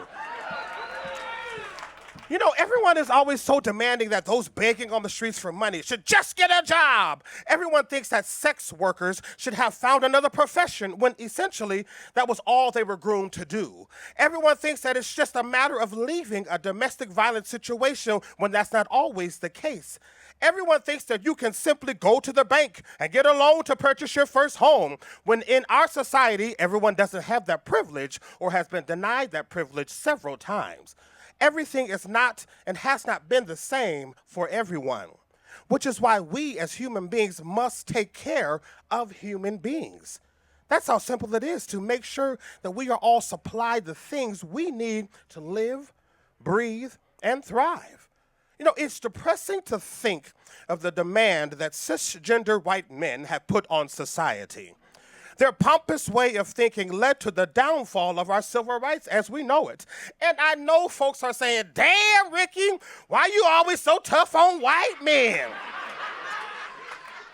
[SPEAKER 5] You know, everyone is always so demanding that those begging on the streets for money should just get a job. Everyone thinks that sex workers should have found another profession when essentially that was all they were groomed to do. Everyone thinks that it's just a matter of leaving a domestic violence situation when that's not always the case. Everyone thinks that you can simply go to the bank and get a loan to purchase your first home, when in our society, everyone doesn't have that privilege or has been denied that privilege several times. Everything is not and has not been the same for everyone, which is why we as human beings must take care of human beings. That's how simple it is to make sure that we are all supplied the things we need to live, breathe, and thrive. You know, it's depressing to think of the demand that cisgender white men have put on society. Their pompous way of thinking led to the downfall of our civil rights as we know it. And I know folks are saying, damn, Ricky, why you always so tough on white men?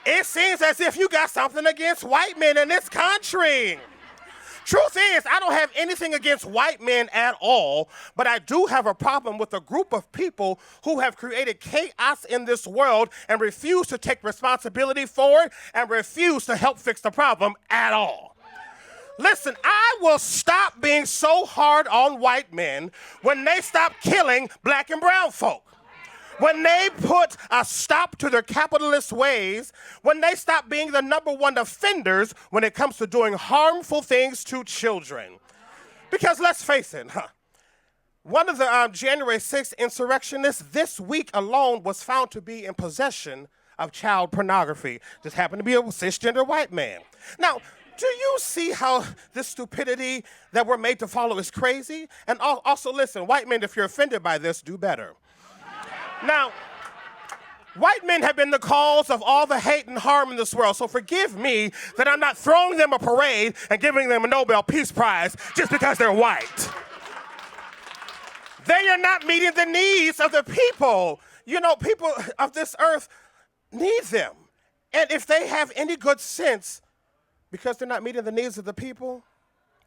[SPEAKER 5] It seems as if you got something against white men in this country. Truth is, I don't have anything against white men at all, but I do have a problem with a group of people who have created chaos in this world and refuse to take responsibility for it and refuse to help fix the problem at all. Listen, I will stop being so hard on white men when they stop killing black and brown folk. When they put a stop to their capitalist ways, when they stop being the #1 offenders when it comes to doing harmful things to children. Because let's face it, one of the January 6th insurrectionists this week alone was found to be in possession of child pornography. Just happened to be a cisgender white man. Now, do you see how this stupidity that we're made to follow is crazy? And also listen, white men, if you're offended by this, do better. Now, white men have been the cause of all the hate and harm in this world, so forgive me that I'm not throwing them a parade and giving them a Nobel Peace Prize just because they're white. then you're not meeting the needs of the people. You know, people of this earth need them. And if they have any good sense, because they're not meeting the needs of the people,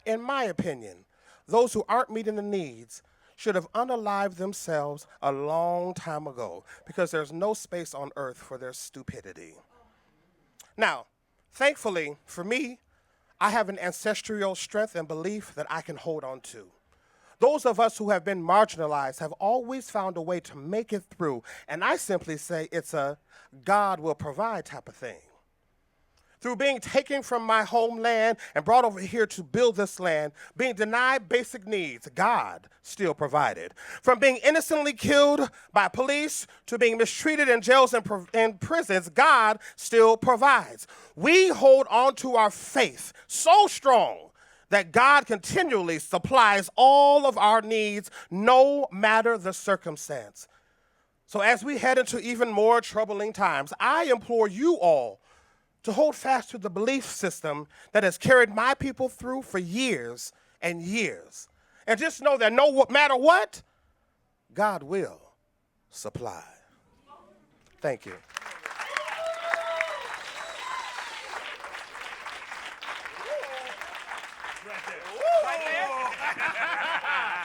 [SPEAKER 5] in my opinion, those who aren't meeting the needs should have unalived themselves a long time ago, because there's no space on earth for their stupidity. Now, thankfully, for me, I have an ancestral strength and belief that I can hold on to. Those of us who have been marginalized have always found a way to make it through, and I simply say it's a God will provide type of thing. Through being taken from my homeland and brought over here to build this land, being denied basic needs, God still provided. From being innocently killed by police to being mistreated in jails and prisons, God still provides. We hold on to our faith so strong that God continually supplies all of our needs, no matter the circumstance. So as we head into even more troubling times, I implore you all to hold fast to the belief system that has carried my people through for years and years. And just know that no matter what, God will supply. Thank you.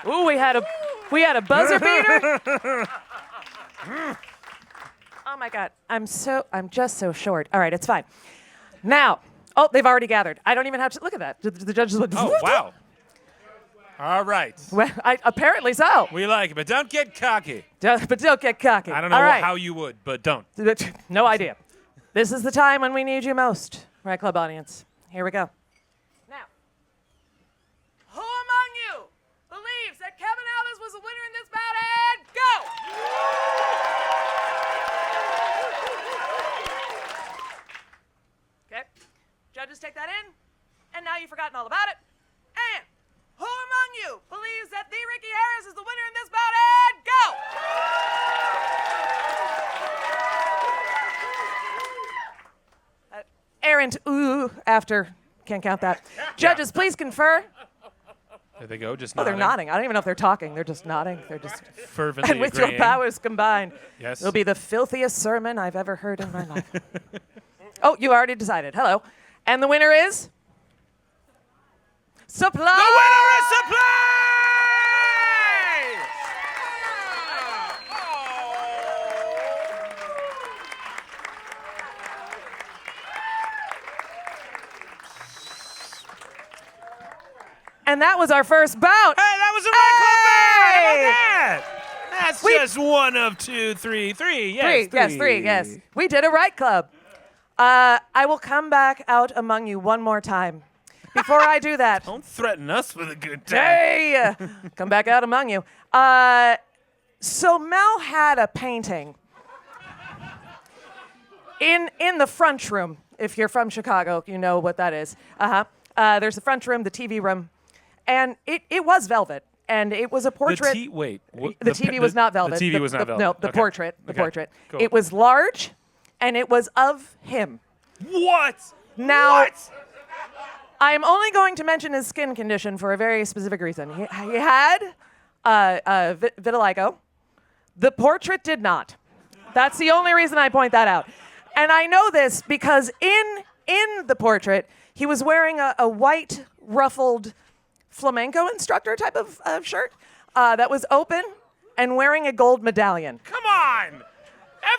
[SPEAKER 1] Ooh, we had a buzzer beater. Oh my God, I'm just so short. All right, it's fine. Now, they've already gathered. I don't even have to look at that. The judges went.
[SPEAKER 2] Oh, wow. All right.
[SPEAKER 1] Well, apparently so.
[SPEAKER 2] We like it, but don't get cocky.
[SPEAKER 1] But don't get cocky.
[SPEAKER 2] I don't know
[SPEAKER 1] All right.
[SPEAKER 2] how you would, but don't.
[SPEAKER 1] No idea. This is the time when we need you most, right, club audience? Here we go. Now, who among you believes that Kevin Alves was the winner in this bout? And go! Okay. Judges, take that in. And now you've forgotten all about it. And who among you believes that the Ricky Harris is the winner in this bout? And go! Errant ooh after. Can't count that. Judges, please confer.
[SPEAKER 2] There they go, just
[SPEAKER 1] Oh,
[SPEAKER 2] nodding.
[SPEAKER 1] they're nodding. I don't even know if they're talking. They're just nodding. They're just.
[SPEAKER 2] Fervently
[SPEAKER 1] And with
[SPEAKER 2] agreeing.
[SPEAKER 1] your powers combined,
[SPEAKER 2] Yes.
[SPEAKER 1] it'll be the filthiest sermon I've ever heard in my life. Oh, you already decided. Hello. And the winner is? Supply!
[SPEAKER 2] The winner is Supply!
[SPEAKER 1] And that was our first bout.
[SPEAKER 2] Hey, that was a right club bout! How
[SPEAKER 1] Hey!
[SPEAKER 2] about that? That's just one of two, three. Yes,
[SPEAKER 1] Three, yes. We did a right club. I will come back out among you one more time. Before I do that,
[SPEAKER 2] Don't threaten us with a good time.
[SPEAKER 1] hey, come back out among you. So Mel had a painting in the front room. If you're from Chicago, you know what that is. There's the front room, the TV room, and it was velvet. And it was a portrait.
[SPEAKER 2] The
[SPEAKER 1] TV was not velvet.
[SPEAKER 2] The TV was not velvet.
[SPEAKER 1] No, the
[SPEAKER 2] Okay.
[SPEAKER 1] portrait. The
[SPEAKER 2] Okay.
[SPEAKER 1] portrait.
[SPEAKER 2] Cool.
[SPEAKER 1] It was large, and it was of him.
[SPEAKER 2] What?
[SPEAKER 1] Now,
[SPEAKER 2] What?
[SPEAKER 1] I am only going to mention his skin condition for a very specific reason. He had vitiligo. The portrait did not. That's the only reason I point that out. And I know this because in the portrait, he was wearing a white ruffled flamenco instructor type of shirt that was open and wearing a gold medallion.
[SPEAKER 2] Come on!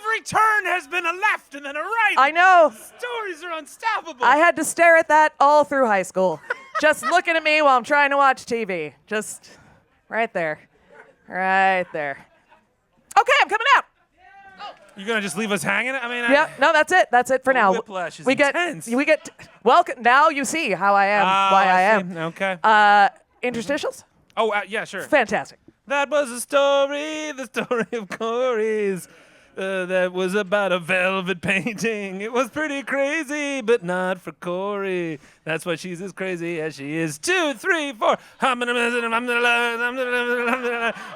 [SPEAKER 2] Every turn has been a left and then a right.
[SPEAKER 1] I know.
[SPEAKER 2] Stories are unstoppable.
[SPEAKER 1] I had to stare at that all through high school. Just looking at me while I'm trying to watch TV. Just right there. Right there. Okay, I'm coming out.
[SPEAKER 2] You're gonna just leave us hanging? I mean,
[SPEAKER 1] Yeah, no, that's it. That's it for now.
[SPEAKER 2] whiplash is
[SPEAKER 1] we get
[SPEAKER 2] intense.
[SPEAKER 1] welcome. Now you see how I am, why I am.
[SPEAKER 2] Okay.
[SPEAKER 1] Interstitials?
[SPEAKER 2] Yeah, sure.
[SPEAKER 1] Fantastic.
[SPEAKER 2] That was the story of Corey's. That was about a velvet painting. It was pretty crazy, but not for Corey. That's why she's as crazy as she is. 2, 3, 4.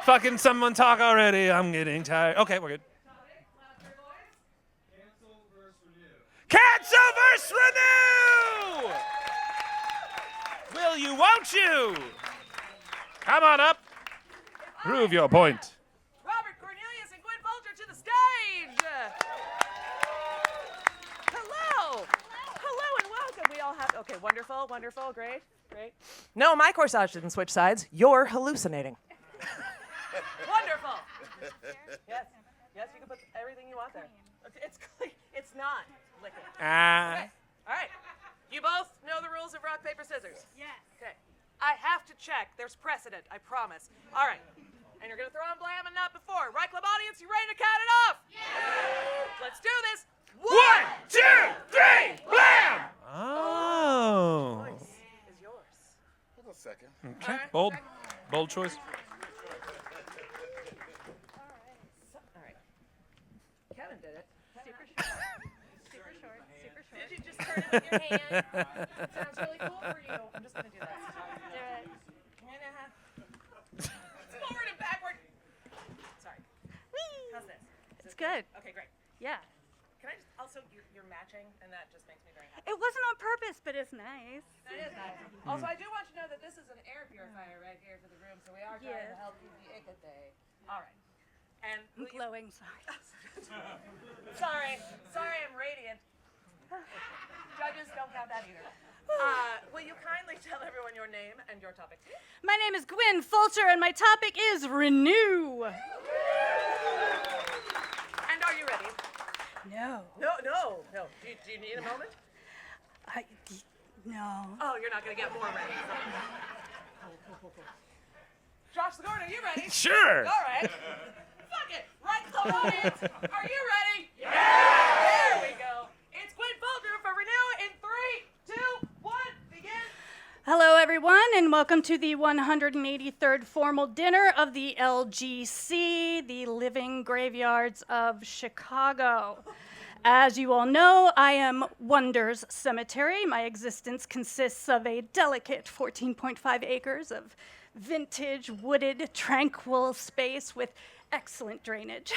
[SPEAKER 2] Fucking someone talk already. I'm getting tired. Okay, we're good. Cancel verse renew! Will you, won't you? Come on up. Prove your point.
[SPEAKER 1] Robert, Cornelius, and Gwynn Fulcher to the stage. Hello. Hello and welcome. We all have, okay, wonderful, great. No, my corsage didn't switch sides. You're hallucinating. Wonderful. Yes, you can put everything you want there. It's not liquid. Okay, all right. You both know the rules of rock, paper, scissors?
[SPEAKER 3] Yes.
[SPEAKER 1] Okay. I have to check. There's precedent, I promise. All right. And you're going to throw on blam and not before. Right, club audience, you ready to count it off? Yeah. Let's do this. 1, 2, 3, blam!
[SPEAKER 2] Oh.
[SPEAKER 1] Voice is yours.
[SPEAKER 5] Hold on a second.
[SPEAKER 2] Okay.
[SPEAKER 1] All right.
[SPEAKER 2] Bold choice.
[SPEAKER 1] All right. Kevin did it.
[SPEAKER 3] Super short.
[SPEAKER 1] Did you just turn it with your hand? Sounds really cool for you. I'm just going to do that.
[SPEAKER 3] Do it.
[SPEAKER 1] Forward and backward. Sorry. How's this?
[SPEAKER 3] It's good.
[SPEAKER 1] Okay, great.
[SPEAKER 3] Yeah.
[SPEAKER 1] Can I just also, you're matching, and that just makes me very happy.
[SPEAKER 3] It wasn't on purpose, but it's nice.
[SPEAKER 1] That is nice. Also, I do want you to know that this is an air purifier right here for the room, so we are trying to
[SPEAKER 3] Yes.
[SPEAKER 1] help you the ick day. All right. And
[SPEAKER 3] I'm glowing, sorry.
[SPEAKER 1] sorry, I'm radiant. Judges don't count that either. Will you kindly tell everyone your name and your topic?
[SPEAKER 3] My name is Gwynn Fulcher, and my topic is renew.
[SPEAKER 1] And are you ready?
[SPEAKER 3] No.
[SPEAKER 1] No. Do you need a moment?
[SPEAKER 3] No.
[SPEAKER 1] Oh, you're not going to get more ready. Josh LaGorda, are you ready?
[SPEAKER 2] Sure.
[SPEAKER 1] All right. Fuck it. Right club audience. Are you ready? Yeah! There we go. It's Gwynn Fulcher for Renew in 3, 2, 1, begin.
[SPEAKER 3] Hello, everyone, and welcome to the 183rd formal dinner of the LGC, the Living Graveyards of Chicago. As you all know, I am Wonders Cemetery. My existence consists of a delicate 14.5 acres of vintage, wooded, tranquil space with excellent drainage.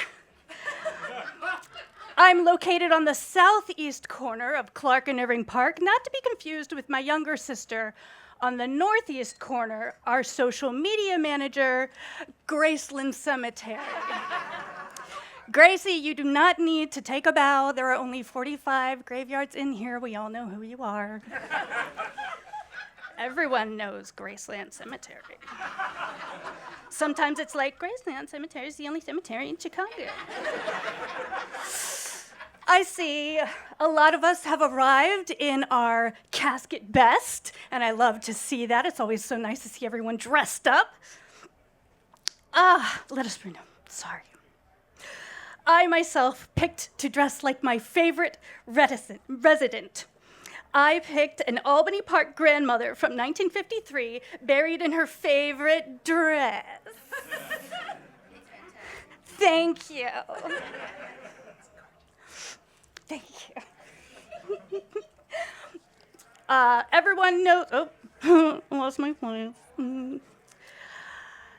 [SPEAKER 3] I'm located on the southeast corner of Clark and Irving Park, not to be confused with my younger sister on the northeast corner, our social media manager, Graceland Cemetery. Gracie, you do not need to take a bow. There are only 45 graveyards in here. We all know who you are. Everyone knows Graceland Cemetery. Sometimes it's like, Graceland Cemetery is the only cemetery in Chicago. I see a lot of us have arrived in our casket best, and I love to see that. It's always so nice to see everyone dressed up. Let us renew. Sorry. I myself picked to dress like my favorite resident. I picked an Albany Park grandmother from 1953, buried in her favorite dress. Thank you. Thank you. Everyone knows, lost my place.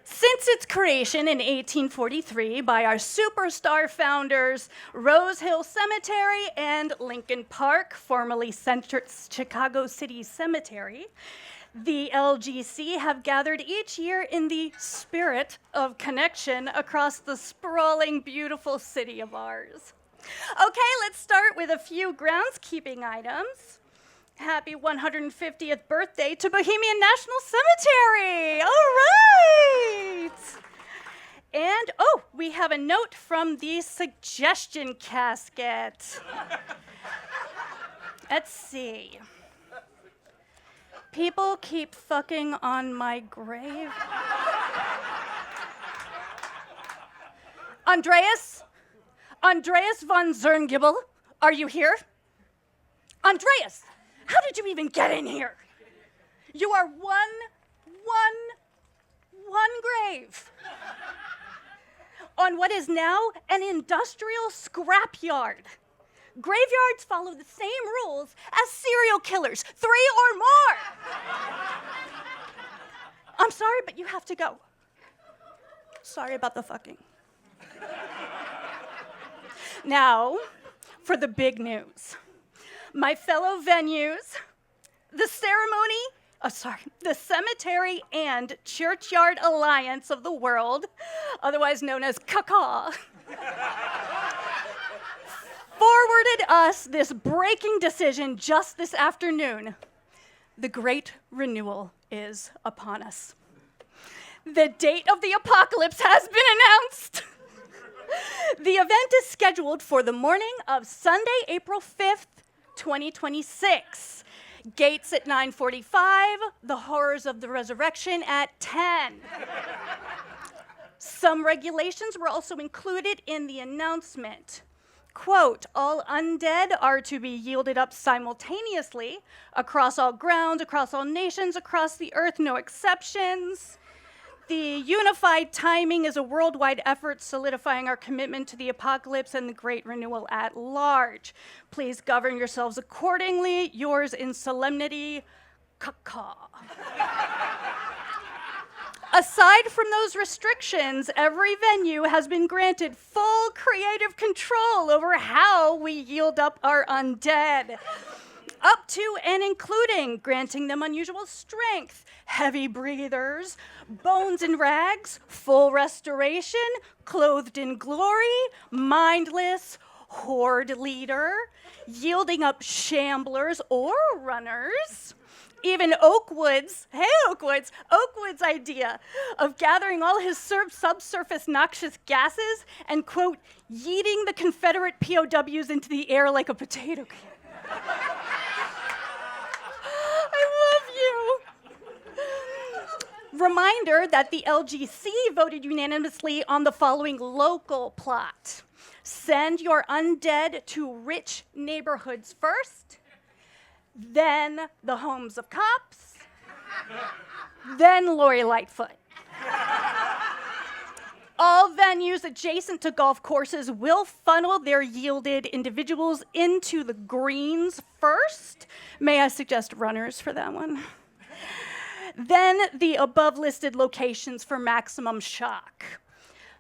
[SPEAKER 3] Since its creation in 1843 by our superstar founders, Rose Hill Cemetery and Lincoln Park, formerly Chicago City Cemetery, the LGC have gathered each year in the spirit of connection across the sprawling, beautiful city of ours. Okay, let's start with a few groundskeeping items. Happy 150th birthday to Bohemian National Cemetery! All right! And, we have a note from the suggestion casket. Let's see. People keep fucking on my grave. Andreas von Zerngibbel, are you here? Andreas! How did you even get in here? You are one grave on what is now an industrial scrapyard. Graveyards follow the same rules as serial killers, 3 or more. I'm sorry, but you have to go. Sorry about the fucking. Now, for the big news. My fellow venues, the ceremony the Cemetery and Churchyard Alliance of the World, otherwise known as CKA, forwarded us this breaking decision just this afternoon. The Great Renewal is upon us. The date of the apocalypse has been announced. The event is scheduled for the morning of Sunday, April 5th, 2026. Gates at 9:45, the horrors of the resurrection at 10. Some regulations were also included in the announcement. Quote, all undead are to be yielded up simultaneously across all grounds, across all nations, across the earth, no exceptions. The unified timing is a worldwide effort solidifying our commitment to the apocalypse and the great renewal at large. Please govern yourselves accordingly. Yours in solemnity, CKA. Aside from those restrictions, every venue has been granted full creative control over how we yield up our undead, up to and including granting them unusual strength, heavy breathers, bones and rags, full restoration, clothed in glory, mindless, horde leader, yielding up shamblers or runners. Even Oakwood's idea of gathering all his subsurface noxious gases and, quote, yeeting the Confederate POWs into the air like a potato can. I love you. Reminder that the LGC voted unanimously on the following local plot. Send your undead to rich neighborhoods first, then the homes of cops, then Lori Lightfoot. All venues adjacent to golf courses will funnel their yielded individuals into the greens first. May I suggest runners for that one? Then the above listed locations for maximum shock.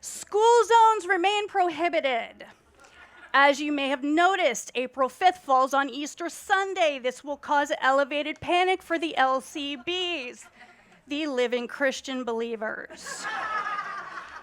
[SPEAKER 3] School zones remain prohibited. As you may have noticed, April 5th falls on Easter Sunday. This will cause elevated panic for the LCBs, the living Christian believers,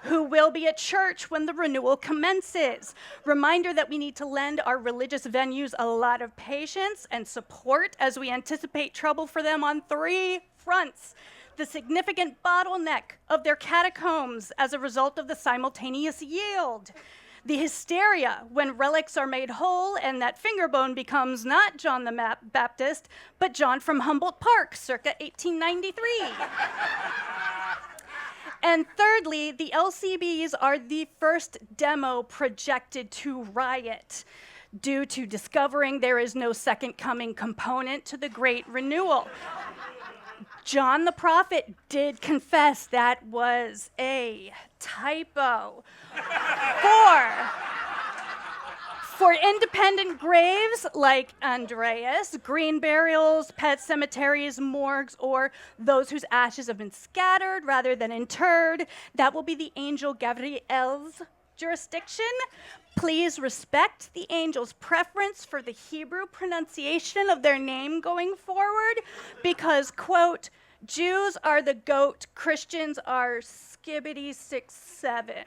[SPEAKER 3] who will be at church when the renewal commences. Reminder that we need to lend our religious venues a lot of patience and support as we anticipate trouble for them on 3 fronts. The significant bottleneck of their catacombs as a result of the simultaneous yield. The hysteria when relics are made whole and that finger bone becomes not John the Baptist, but John from Humboldt Park, circa 1893. And thirdly, the LCBs are the first demo projected to riot due to discovering there is no second coming component to the Great Renewal. John the Prophet did confess that was a typo. For independent graves like Andreas, green burials, pet cemeteries, morgues, or those whose ashes have been scattered rather than interred, that will be the angel Gabriel's jurisdiction. Please respect the angel's preference for the Hebrew pronunciation of their name going forward because, quote, Jews are the goat, Christians are skibbity 6-7.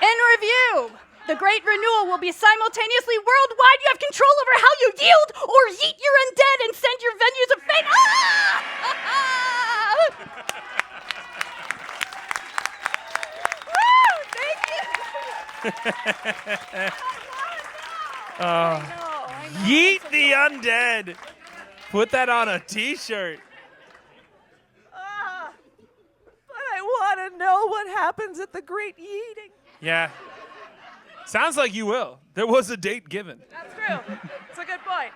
[SPEAKER 3] In review, the Great Renewal will be simultaneously worldwide. You have control over how you yield or yeet your undead and send your venues of fate.
[SPEAKER 2] Yeet the undead. Put that on a t-shirt.
[SPEAKER 1] But I want to know what happens at the great yeeting.
[SPEAKER 2] Yeah. Sounds like you will. There was a date given.
[SPEAKER 1] That's true. It's a good point.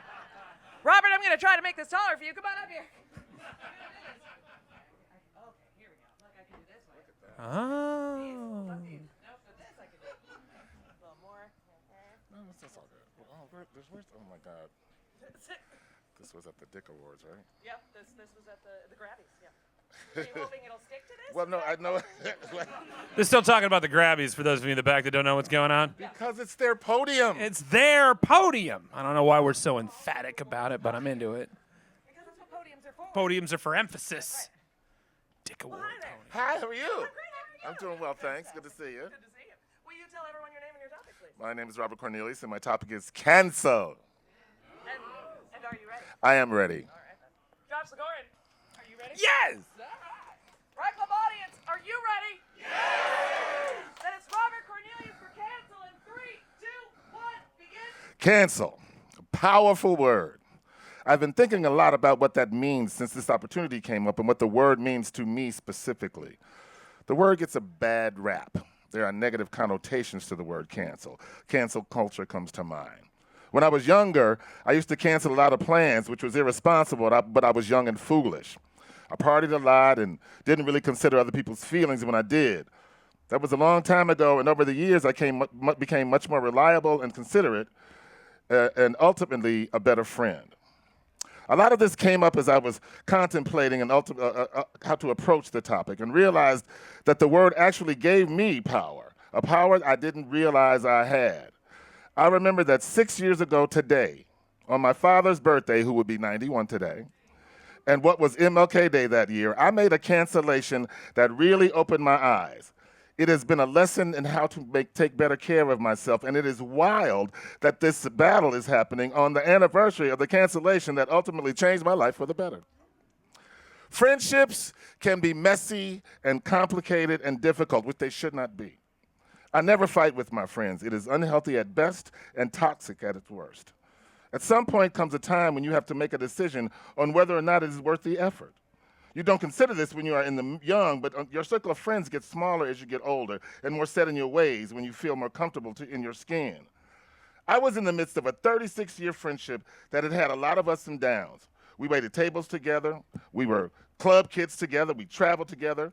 [SPEAKER 1] Robert, I'm going to try to make this taller for you. Come on up here. Okay, here we go. Look, I can do this one.
[SPEAKER 2] Oh.
[SPEAKER 1] No, for this I can do a little more.
[SPEAKER 6] No, that's all good. Oh, oh my God. This was at the Dick Awards, right?
[SPEAKER 1] Yep, this was at the Grammys, yeah. Are you hoping it'll stick to this?
[SPEAKER 6] Well, no, I know.
[SPEAKER 2] They're still talking about the Grabbies for those of you in the back that don't know what's going on.
[SPEAKER 6] Because it's their podium.
[SPEAKER 2] It's their podium. I don't know why we're so emphatic about it, but I'm into it. Podiums are for emphasis. Dick award, Tony.
[SPEAKER 6] Hi, how are you? I'm doing well, thanks. Good to see you.
[SPEAKER 1] Good to see you. Will you tell everyone your name and your topic, please?
[SPEAKER 6] My name is Robert Cornelius, and my topic is cancel.
[SPEAKER 1] And are you ready?
[SPEAKER 6] I am ready.
[SPEAKER 1] All right. Josh Sigorin, are you ready?
[SPEAKER 2] Yes!
[SPEAKER 1] Right Club audience, are you ready? Yes! Then it's Robert Cornelius for cancel in 3, 2, 1, begin.
[SPEAKER 6] Cancel. A powerful word. I've been thinking a lot about what that means since this opportunity came up and what the word means to me specifically. The word gets a bad rap. There are negative connotations to the word cancel. Cancel culture comes to mind. When I was younger, I used to cancel a lot of plans, which was irresponsible, but I was young and foolish. I partied a lot and didn't really consider other people's feelings when I did. That was a long time ago, and over the years, I became much more reliable and considerate, and ultimately a better friend. A lot of this came up as I was contemplating how to approach the topic and realized that the word actually gave me power, a power I didn't realize I had. I remember that 6 years ago today, on my father's birthday, who would be 91 today, and what was MLK Day that year, I made a cancellation that really opened my eyes. It has been a lesson in how to take better care of myself, and it is wild that this battle is happening on the anniversary of the cancellation that ultimately changed my life for the better. Friendships can be messy and complicated and difficult, which they should not be. I never fight with my friends. It is unhealthy at best and toxic at its worst. At some point comes a time when you have to make a decision on whether or not it is worth the effort. You don't consider this when you are in the young, but your circle of friends gets smaller as you get older and more set in your ways when you feel more comfortable in your skin. I was in the midst of a 36-year friendship that had had a lot of ups and downs. We waited tables together. We were club kids together. We traveled together.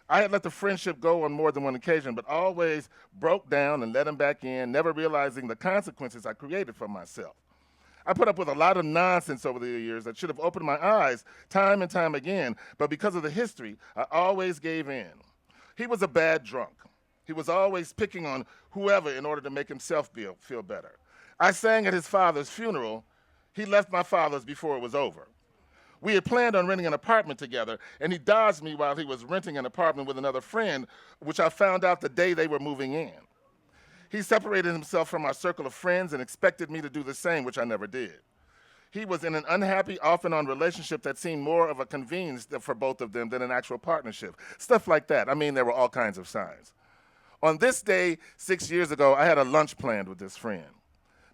[SPEAKER 6] I had let the friendship go on more than one occasion, but always broke down and let him back in, never realizing the consequences I created for myself. I put up with a lot of nonsense over the years that should have opened my eyes time and time again, but because of the history, I always gave in. He was a bad drunk. He was always picking on whoever in order to make himself feel better. I sang at his father's funeral. He left my father's before it was over. We had planned on renting an apartment together, and he dodged me while he was renting an apartment with another friend, which I found out the day they were moving in. He separated himself from our circle of friends and expected me to do the same, which I never did. He was in an unhappy, off-and-on relationship that seemed more of a convenience for both of them than an actual partnership. Stuff like that. I mean, there were all kinds of signs. On this day, 6 years ago, I had a lunch planned with this friend.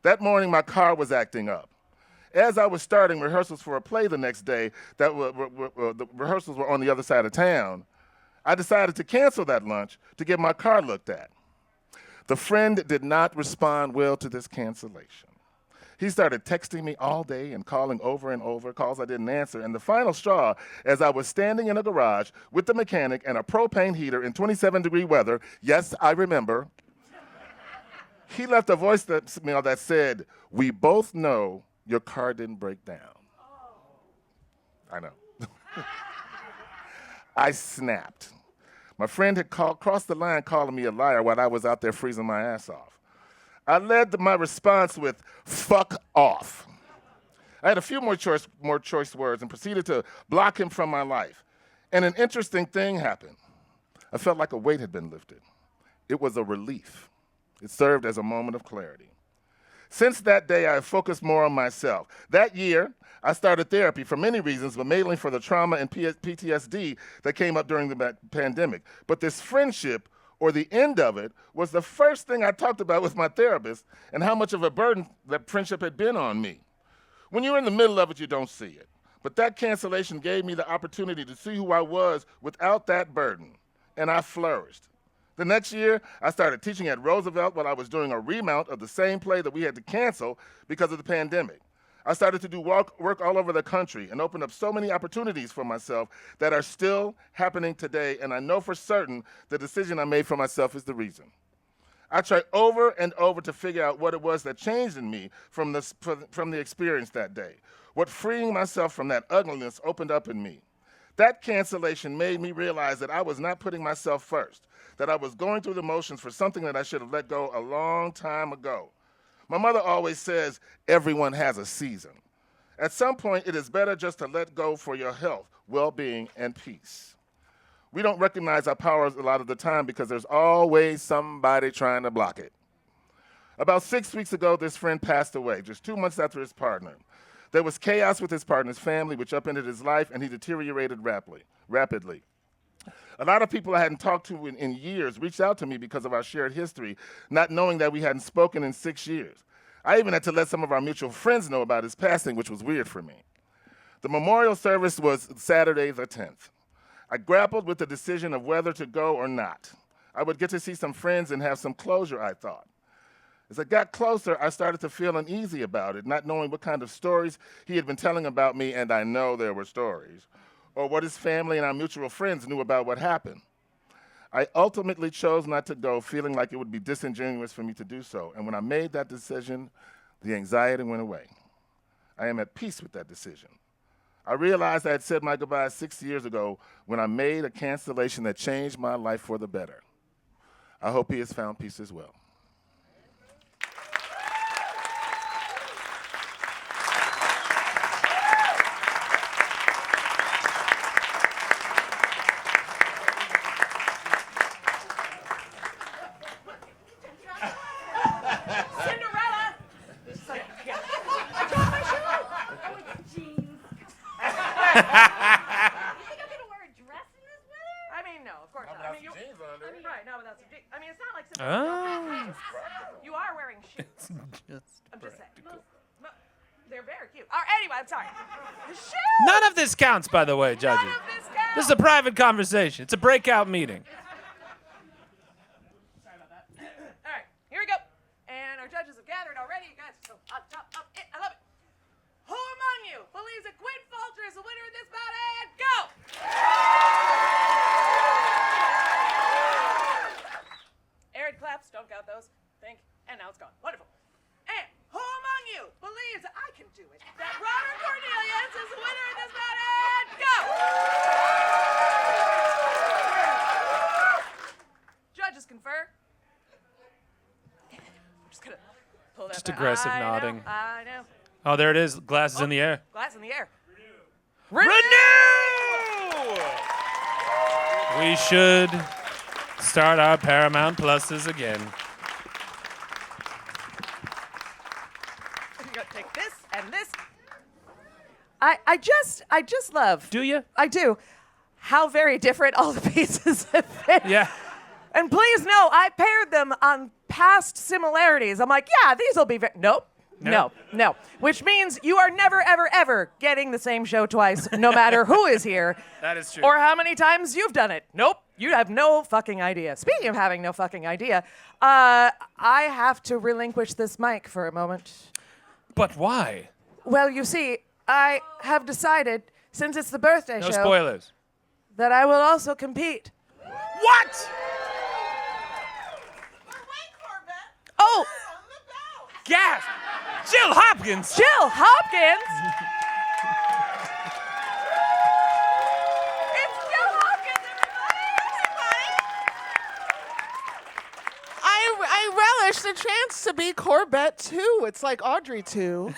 [SPEAKER 6] That morning, my car was acting up. As I was starting rehearsals for a play the next day, the rehearsals were on the other side of town, I decided to cancel that lunch to get my car looked at. The friend did not respond well to this cancellation. He started texting me all day and calling over and over, calls I didn't answer. And the final straw, as I was standing in a garage with the mechanic and a propane heater in 27-degree weather, yes, I remember, he left a voicemail that said, "We both know your car didn't break down." I know. I snapped. My friend had crossed the line calling me a liar while I was out there freezing my ass off. I led my response with, "Fuck off." I had a few more choice words and proceeded to block him from my life. And an interesting thing happened. I felt like a weight had been lifted. It was a relief. It served as a moment of clarity. Since that day, I have focused more on myself. That year, I started therapy for many reasons, but mainly for the trauma and PTSD that came up during the pandemic. But this friendship, or the end of it, was the first thing I talked about with my therapist and how much of a burden that friendship had been on me. When you're in the middle of it, you don't see it. But that cancellation gave me the opportunity to see who I was without that burden, and I flourished. The next year, I started teaching at Roosevelt while I was doing a remount of the same play that we had to cancel because of the pandemic. I started to do work all over the country and opened up so many opportunities for myself that are still happening today, and I know for certain the decision I made for myself is the reason. I tried over and over to figure out what it was that changed in me from the experience that day, what freeing myself from that ugliness opened up in me. That cancellation made me realize that I was not putting myself first, that I was going through the motions for something that I should have let go a long time ago. My mother always says, everyone has a season. At some point, it is better just to let go for your health, well-being, and peace. We don't recognize our powers a lot of the time because there's always somebody trying to block it. About 6 weeks ago, this friend passed away, just 2 months after his partner. There was chaos with his partner's family, which upended his life, and he deteriorated rapidly. A lot of people I hadn't talked to in years reached out to me because of our shared history, not knowing that we hadn't spoken in 6 years. I even had to let some of our mutual friends know about his passing, which was weird for me. The memorial service was Saturday the 10th. I grappled with the decision of whether to go or not. I would get to see some friends and have some closure, I thought. As I got closer, I started to feel uneasy about it, not knowing what kind of stories he had been telling about me, and I know there were stories, or what his family and our mutual friends knew about what happened. I ultimately chose not to go, feeling like it would be disingenuous for me to do so, and when I made that decision, the anxiety went away. I am at peace with that decision. I realized I had said my goodbyes 6 years ago when I made a cancellation that changed my life for the better. I hope he has found peace as well.
[SPEAKER 1] You are wearing shoes. I'm just saying. They're very cute. All right, anyway, I'm sorry. Shoes!
[SPEAKER 2] None of this counts, by the way, judges.
[SPEAKER 1] None of this counts.
[SPEAKER 2] This is a private conversation. It's a breakout meeting.
[SPEAKER 1] Sorry about that. All right, here we go. And our judges have gathered already. You guys are so up, top, up, it. I love it. Who among you believes that Gwynn Fulcher is the winner of this bout? And go! Arid claps, don't count those. Think, and now it's gone. Wonderful. And who among you believes that I can do it? That Robert Cornelius is the winner of this bout? And go! Judges confer. I'm just gonna pull that
[SPEAKER 2] Just
[SPEAKER 1] back.
[SPEAKER 2] aggressive
[SPEAKER 1] I
[SPEAKER 2] nodding.
[SPEAKER 1] Know, I know.
[SPEAKER 2] Oh, there it is. Glasses in the air.
[SPEAKER 1] Glass in the air.
[SPEAKER 2] Renew! We should start our Paramount Pluses again.
[SPEAKER 1] You're gonna take this and this. I just love.
[SPEAKER 2] Do you?
[SPEAKER 1] I do. How very different all the pieces have been.
[SPEAKER 2] Yeah.
[SPEAKER 1] And please know, I paired them on past similarities. I'm like, yeah, these will be very. Nope.
[SPEAKER 2] No.
[SPEAKER 1] No. Which means you are never, ever, ever getting the same show twice, no matter who is here.
[SPEAKER 2] That is true.
[SPEAKER 1] Or how many times you've done it. Nope. You have no fucking idea. Speaking of having no fucking idea, I have to relinquish this mic for a moment.
[SPEAKER 2] But why?
[SPEAKER 1] Well, you see, I have decided, since it's the birthday
[SPEAKER 2] No
[SPEAKER 1] show,
[SPEAKER 2] spoilers.
[SPEAKER 1] that I will also compete.
[SPEAKER 2] What?
[SPEAKER 1] Oh,
[SPEAKER 2] Gasp! Jill Hopkins!
[SPEAKER 1] Jill Hopkins! It's Jill Hopkins, everybody!
[SPEAKER 7] I relish the chance to be Corrbette too. It's like Audrey too.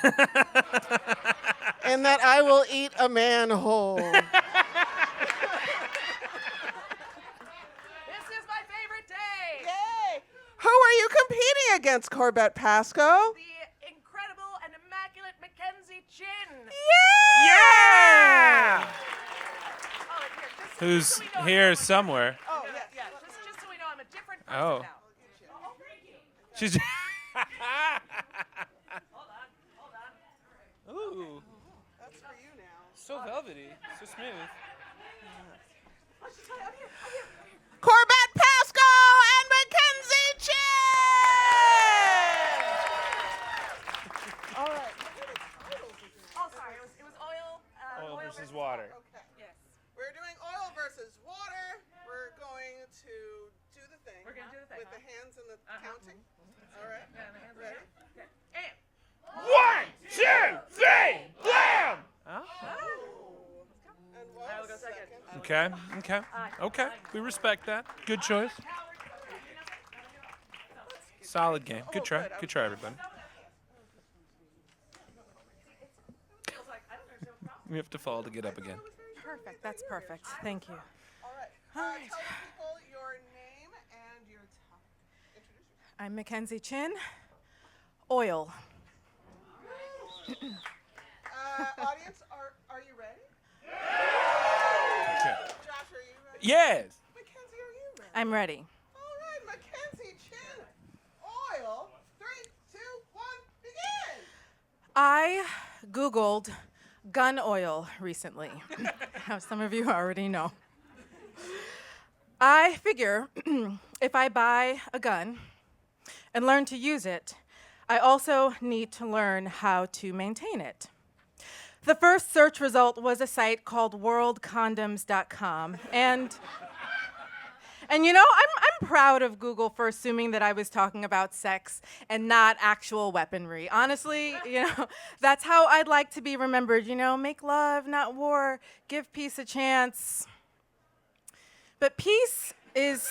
[SPEAKER 7] And that I will eat a man whole.
[SPEAKER 1] This is my favorite day.
[SPEAKER 7] Yay! Who are you competing against, Corrbette Pasko?
[SPEAKER 1] The incredible and immaculate McKenzie Chinn.
[SPEAKER 2] Yeah!
[SPEAKER 1] Oh, and here, just
[SPEAKER 2] Who's
[SPEAKER 1] so we know
[SPEAKER 2] here
[SPEAKER 1] I'm
[SPEAKER 2] somewhere?
[SPEAKER 1] Oh, yeah. Just so we know I'm a different person
[SPEAKER 2] Oh.
[SPEAKER 1] now.
[SPEAKER 2] She's. Ooh,
[SPEAKER 7] That's for you now.
[SPEAKER 2] so velvety, so smooth.
[SPEAKER 7] Corrbette Pasko and McKenzie Chinn! All right.
[SPEAKER 1] Oh, sorry. It was oil.
[SPEAKER 2] Oil versus water.
[SPEAKER 7] Okay.
[SPEAKER 1] Yes.
[SPEAKER 7] We're doing oil versus water. We're going to do the thing.
[SPEAKER 1] We're gonna do the thing,
[SPEAKER 7] with the hands and the counting. All right.
[SPEAKER 1] Yeah, the hands are
[SPEAKER 7] Ready?
[SPEAKER 1] here. Okay. And
[SPEAKER 2] 1, 2, 3, blam!
[SPEAKER 7] And one
[SPEAKER 1] I will go second.
[SPEAKER 2] Okay. We respect that. Good choice. Solid game. Good try. Good try, everybody. You have to fall to get up again.
[SPEAKER 1] Perfect. That's perfect. Thank you.
[SPEAKER 7] All right.
[SPEAKER 1] All right.
[SPEAKER 7] Tell people your name and your topic. Introduce yourself.
[SPEAKER 1] I'm McKenzie Chinn. Oil.
[SPEAKER 7] Audience, are you ready? Josh, are you ready?
[SPEAKER 2] Yes.
[SPEAKER 7] Mackenzie, are you ready?
[SPEAKER 1] I'm ready.
[SPEAKER 7] All right, Mackenzie, Chinn, oil. 3, 2, 1, begin.
[SPEAKER 1] I Googled gun oil recently. How some of you already know. I figure if I buy a gun and learn to use it, I also need to learn how to maintain it. The first search result was a site called worldcondoms.com, and you know, I'm proud of Google for assuming that I was talking about sex and not actual weaponry. Honestly, you know, that's how I'd like to be remembered. You know, make love, not war. Give peace a chance. But peace is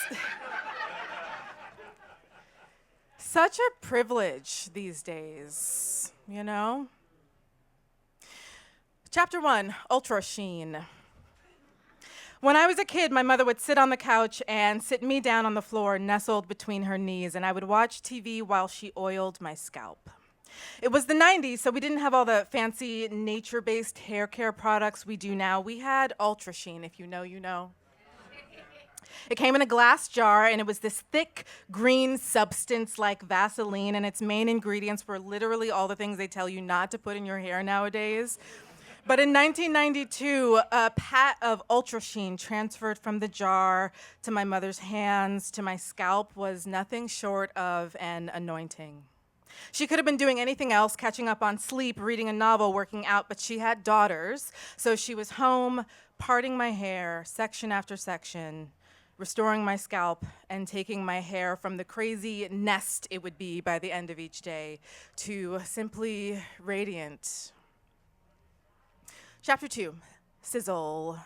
[SPEAKER 1] such a privilege these days, you know? Chapter 1, Ultra Sheen. When I was a kid, my mother would sit on the couch and sit me down on the floor, nestled between her knees, and I would watch TV while she oiled my scalp. It was the 90s, so we didn't have all the fancy nature-based hair care products we do now. We had Ultra Sheen, if you know, you know. It came in a glass jar, and it was this thick green substance like Vaseline, and its main ingredients were literally all the things they tell you not to put in your hair nowadays. But in 1992, a pat of Ultra Sheen transferred from the jar to my mother's hands to my scalp was nothing short of an anointing. She could have been doing anything else, catching up on sleep, reading a novel, working out, but she had daughters, so she was home, parting my hair, section after section, restoring my scalp, and taking my hair from the crazy nest it would be by the end of each day to simply radiant. Chapter 2, Sizzle.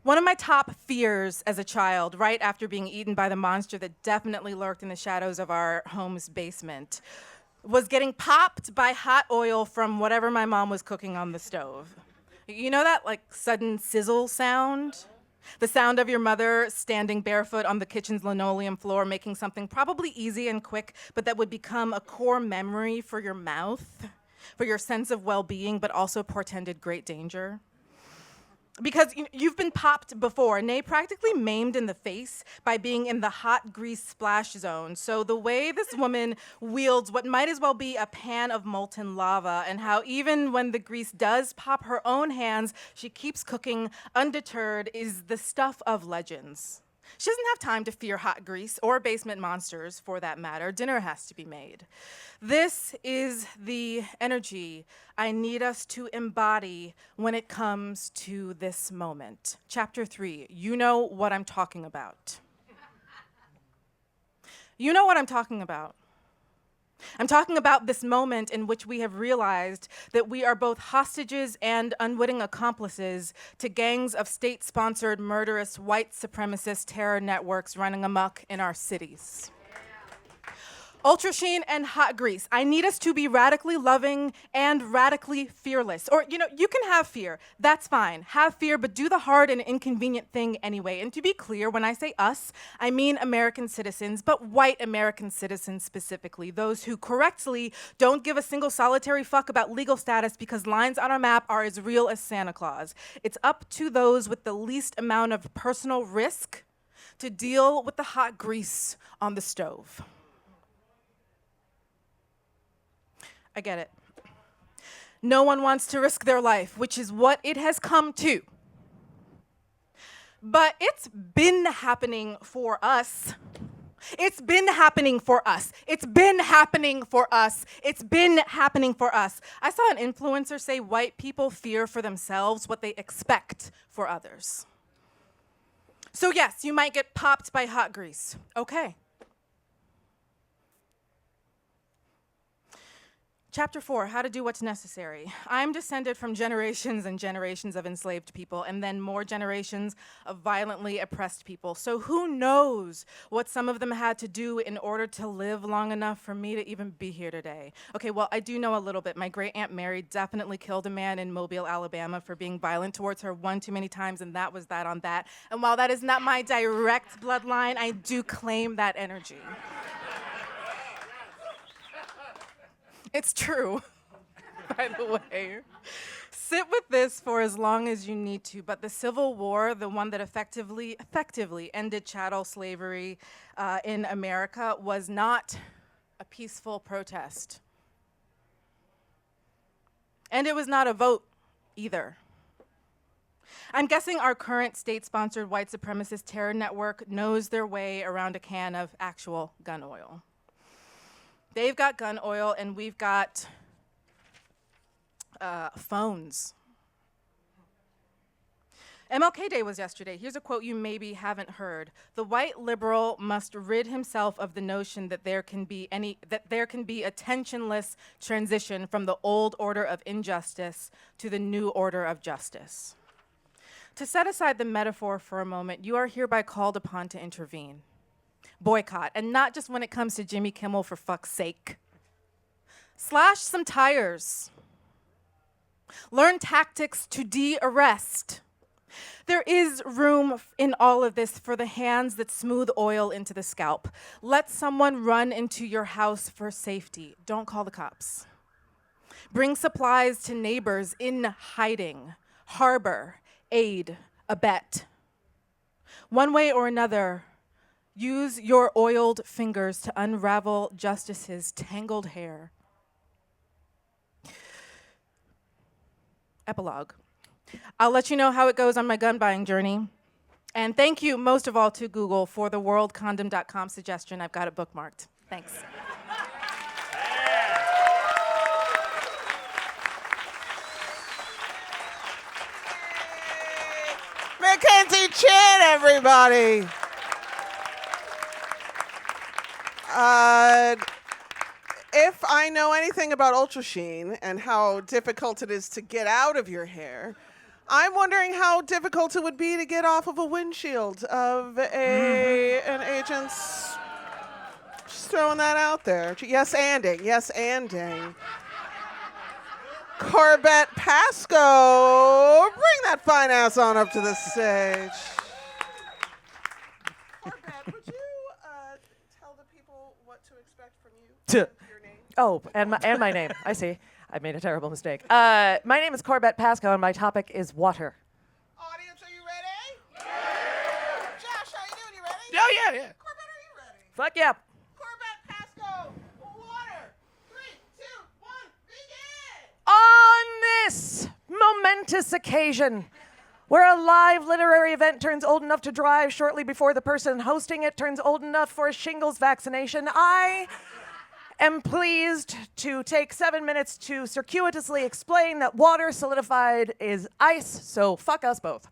[SPEAKER 1] One of my top fears as a child, right after being eaten by the monster that definitely lurked in the shadows of our home's basement, was getting popped by hot oil from whatever my mom was cooking on the stove. You know that like sudden sizzle sound? The sound of your mother standing barefoot on the kitchen's linoleum floor making something probably easy and quick, but that would become a core memory for your mouth, for your sense of well-being, but also portended great danger. Because you've been popped before, nay, practically maimed in the face by being in the hot grease splash zone. So the way this woman wields what might as well be a pan of molten lava, and how even when the grease does pop her own hands, she keeps cooking undeterred, is the stuff of legends. She doesn't have time to fear hot grease or basement monsters, for that matter. Dinner has to be made. This is the energy I need us to embody when it comes to this moment. Chapter 3, you know what I'm talking about. You know what I'm talking about. I'm talking about this moment in which we have realized that we are both hostages and unwitting accomplices to gangs of state-sponsored murderous white supremacist terror networks running amok in our cities. Ultra Sheen and hot grease. I need us to be radically loving and radically fearless. Or, you know, you can have fear. That's fine. Have fear, but do the hard and inconvenient thing anyway. And to be clear, when I say us, I mean American citizens, but white American citizens specifically. Those who correctly don't give a single solitary fuck about legal status because lines on our map are as real as Santa Claus. It's up to those with the least amount of personal risk to deal with the hot grease on the stove. I get it. No one wants to risk their life, which is what it has come to. But it's been happening for us. It's been happening for us. It's been happening for us. It's been happening for us. I saw an influencer say white people fear for themselves what they expect for others. So yes, you might get popped by hot grease. Okay.
[SPEAKER 8] Chapter 4, how to do what's necessary. I'm descended from generations and generations of enslaved people and then more generations of violently oppressed people. So who knows what some of them had to do in order to live long enough for me to even be here today. Okay, well, I do know a little bit. My great Aunt Mary definitely killed a man in Mobile, Alabama for being violent towards her one too many times, and that was that on that. And while that is not my direct bloodline, I do claim that energy. It's true, by the way. Sit with this for as long as you need to, but the Civil War, the one that effectively ended chattel slavery in America, was not a peaceful protest. And it was not a vote either. I'm guessing our current state-sponsored white supremacist terror network knows their way around a can of actual gun oil. They've got gun oil, and we've got phones. MLK Day was yesterday. Here's a quote you maybe haven't heard. The white liberal must rid himself of the notion that there can be a tensionless transition from the old order of injustice to the new order of justice. To set aside the metaphor for a moment, you are hereby called upon to intervene. Boycott, and not just when it comes to Jimmy Kimmel, for fuck's sake. Slash some tires. Learn tactics to de-arrest. There is room in all of this for the hands that smooth oil into the scalp. Let someone run into your house for safety. Don't call the cops. Bring supplies to neighbors in hiding. Harbor, aid, abet. One way or another, use your oiled fingers to unravel justice's tangled hair. Epilogue. I'll let you know how it goes on my gun buying journey. And thank you most of all to Google for the worldcondom.com suggestion. I've got it bookmarked. Thanks.
[SPEAKER 7] McKenzie Chinn, everybody. If I know anything about Ultra Sheen and how difficult it is to get out of your hair, I'm wondering how difficult it would be to get off of a windshield of an agent's. Just throwing that out there. Yes, anding. Corrbette, Pasko, bring that fine ass on up to the stage. Corrbette, would you tell the people what to expect from you? Your name?
[SPEAKER 1] Oh, and my name. I see. I made a terrible mistake. My name is Corrbette Pasko, and my topic is water.
[SPEAKER 7] Audience, are you ready? Yeah. Josh, how you doing? You ready?
[SPEAKER 2] Oh, yeah.
[SPEAKER 7] Corrbette, are you ready?
[SPEAKER 1] Fuck yeah.
[SPEAKER 7] Corrbette, Pasko, water. 3, 2, 1, begin!
[SPEAKER 1] On this momentous occasion, where a live literary event turns old enough to drive shortly before the person hosting it turns old enough for a shingles vaccination, I am pleased to take 7 minutes to circuitously explain that water solidified is ice, so fuck us both.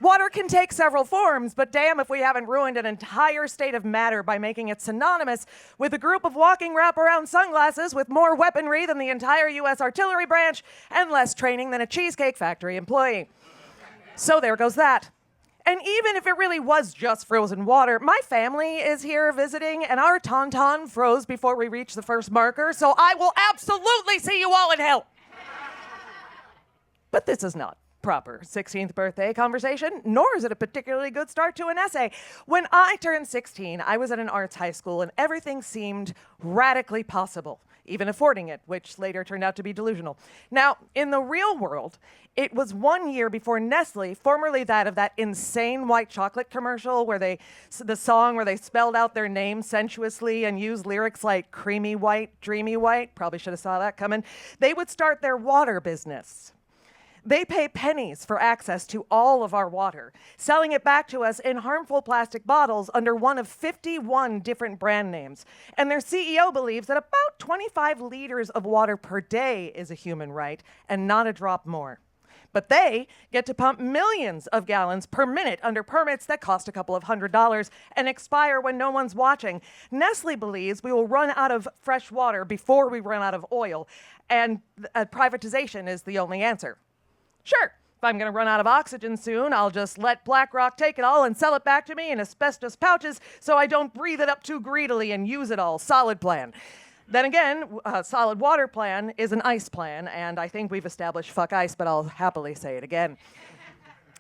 [SPEAKER 1] Water can take several forms, but damn if we haven't ruined an entire state of matter by making it synonymous with a group of walking wraparound sunglasses with more weaponry than the entire U.S. artillery branch and less training than a Cheesecake Factory employee. So there goes that. And even if it really was just frozen water, my family is here visiting, and our tauntaun froze before we reached the first marker, so I will absolutely see you all in hell. But this is not proper 16th birthday conversation, nor is it a particularly good start to an essay. When I turned 16, I was at an arts high school, and everything seemed radically possible, even affording it, which later turned out to be delusional. Now, in the real world, it was 1 year before Nestle, formerly that of that insane white chocolate commercial where the song where they spelled out their name sensuously and used lyrics like creamy white, dreamy white, probably should have saw that coming, they would start their water business. They pay pennies for access to all of our water, selling it back to us in harmful plastic bottles under one of 51 different brand names. And their CEO believes that about 25 liters of water per day is a human right and not a drop more. But they get to pump millions of gallons per minute under permits that cost a couple of $100s and expire when no one's watching. Nestle believes we will run out of fresh water before we run out of oil, and privatization is the only answer. Sure, if I'm going to run out of oxygen soon, I'll just let BlackRock take it all and sell it back to me in asbestos pouches so I don't breathe it up too greedily and use it all. Solid plan. Then again, a solid water plan is an ice plan, and I think we've established fuck ice, but I'll happily say it again.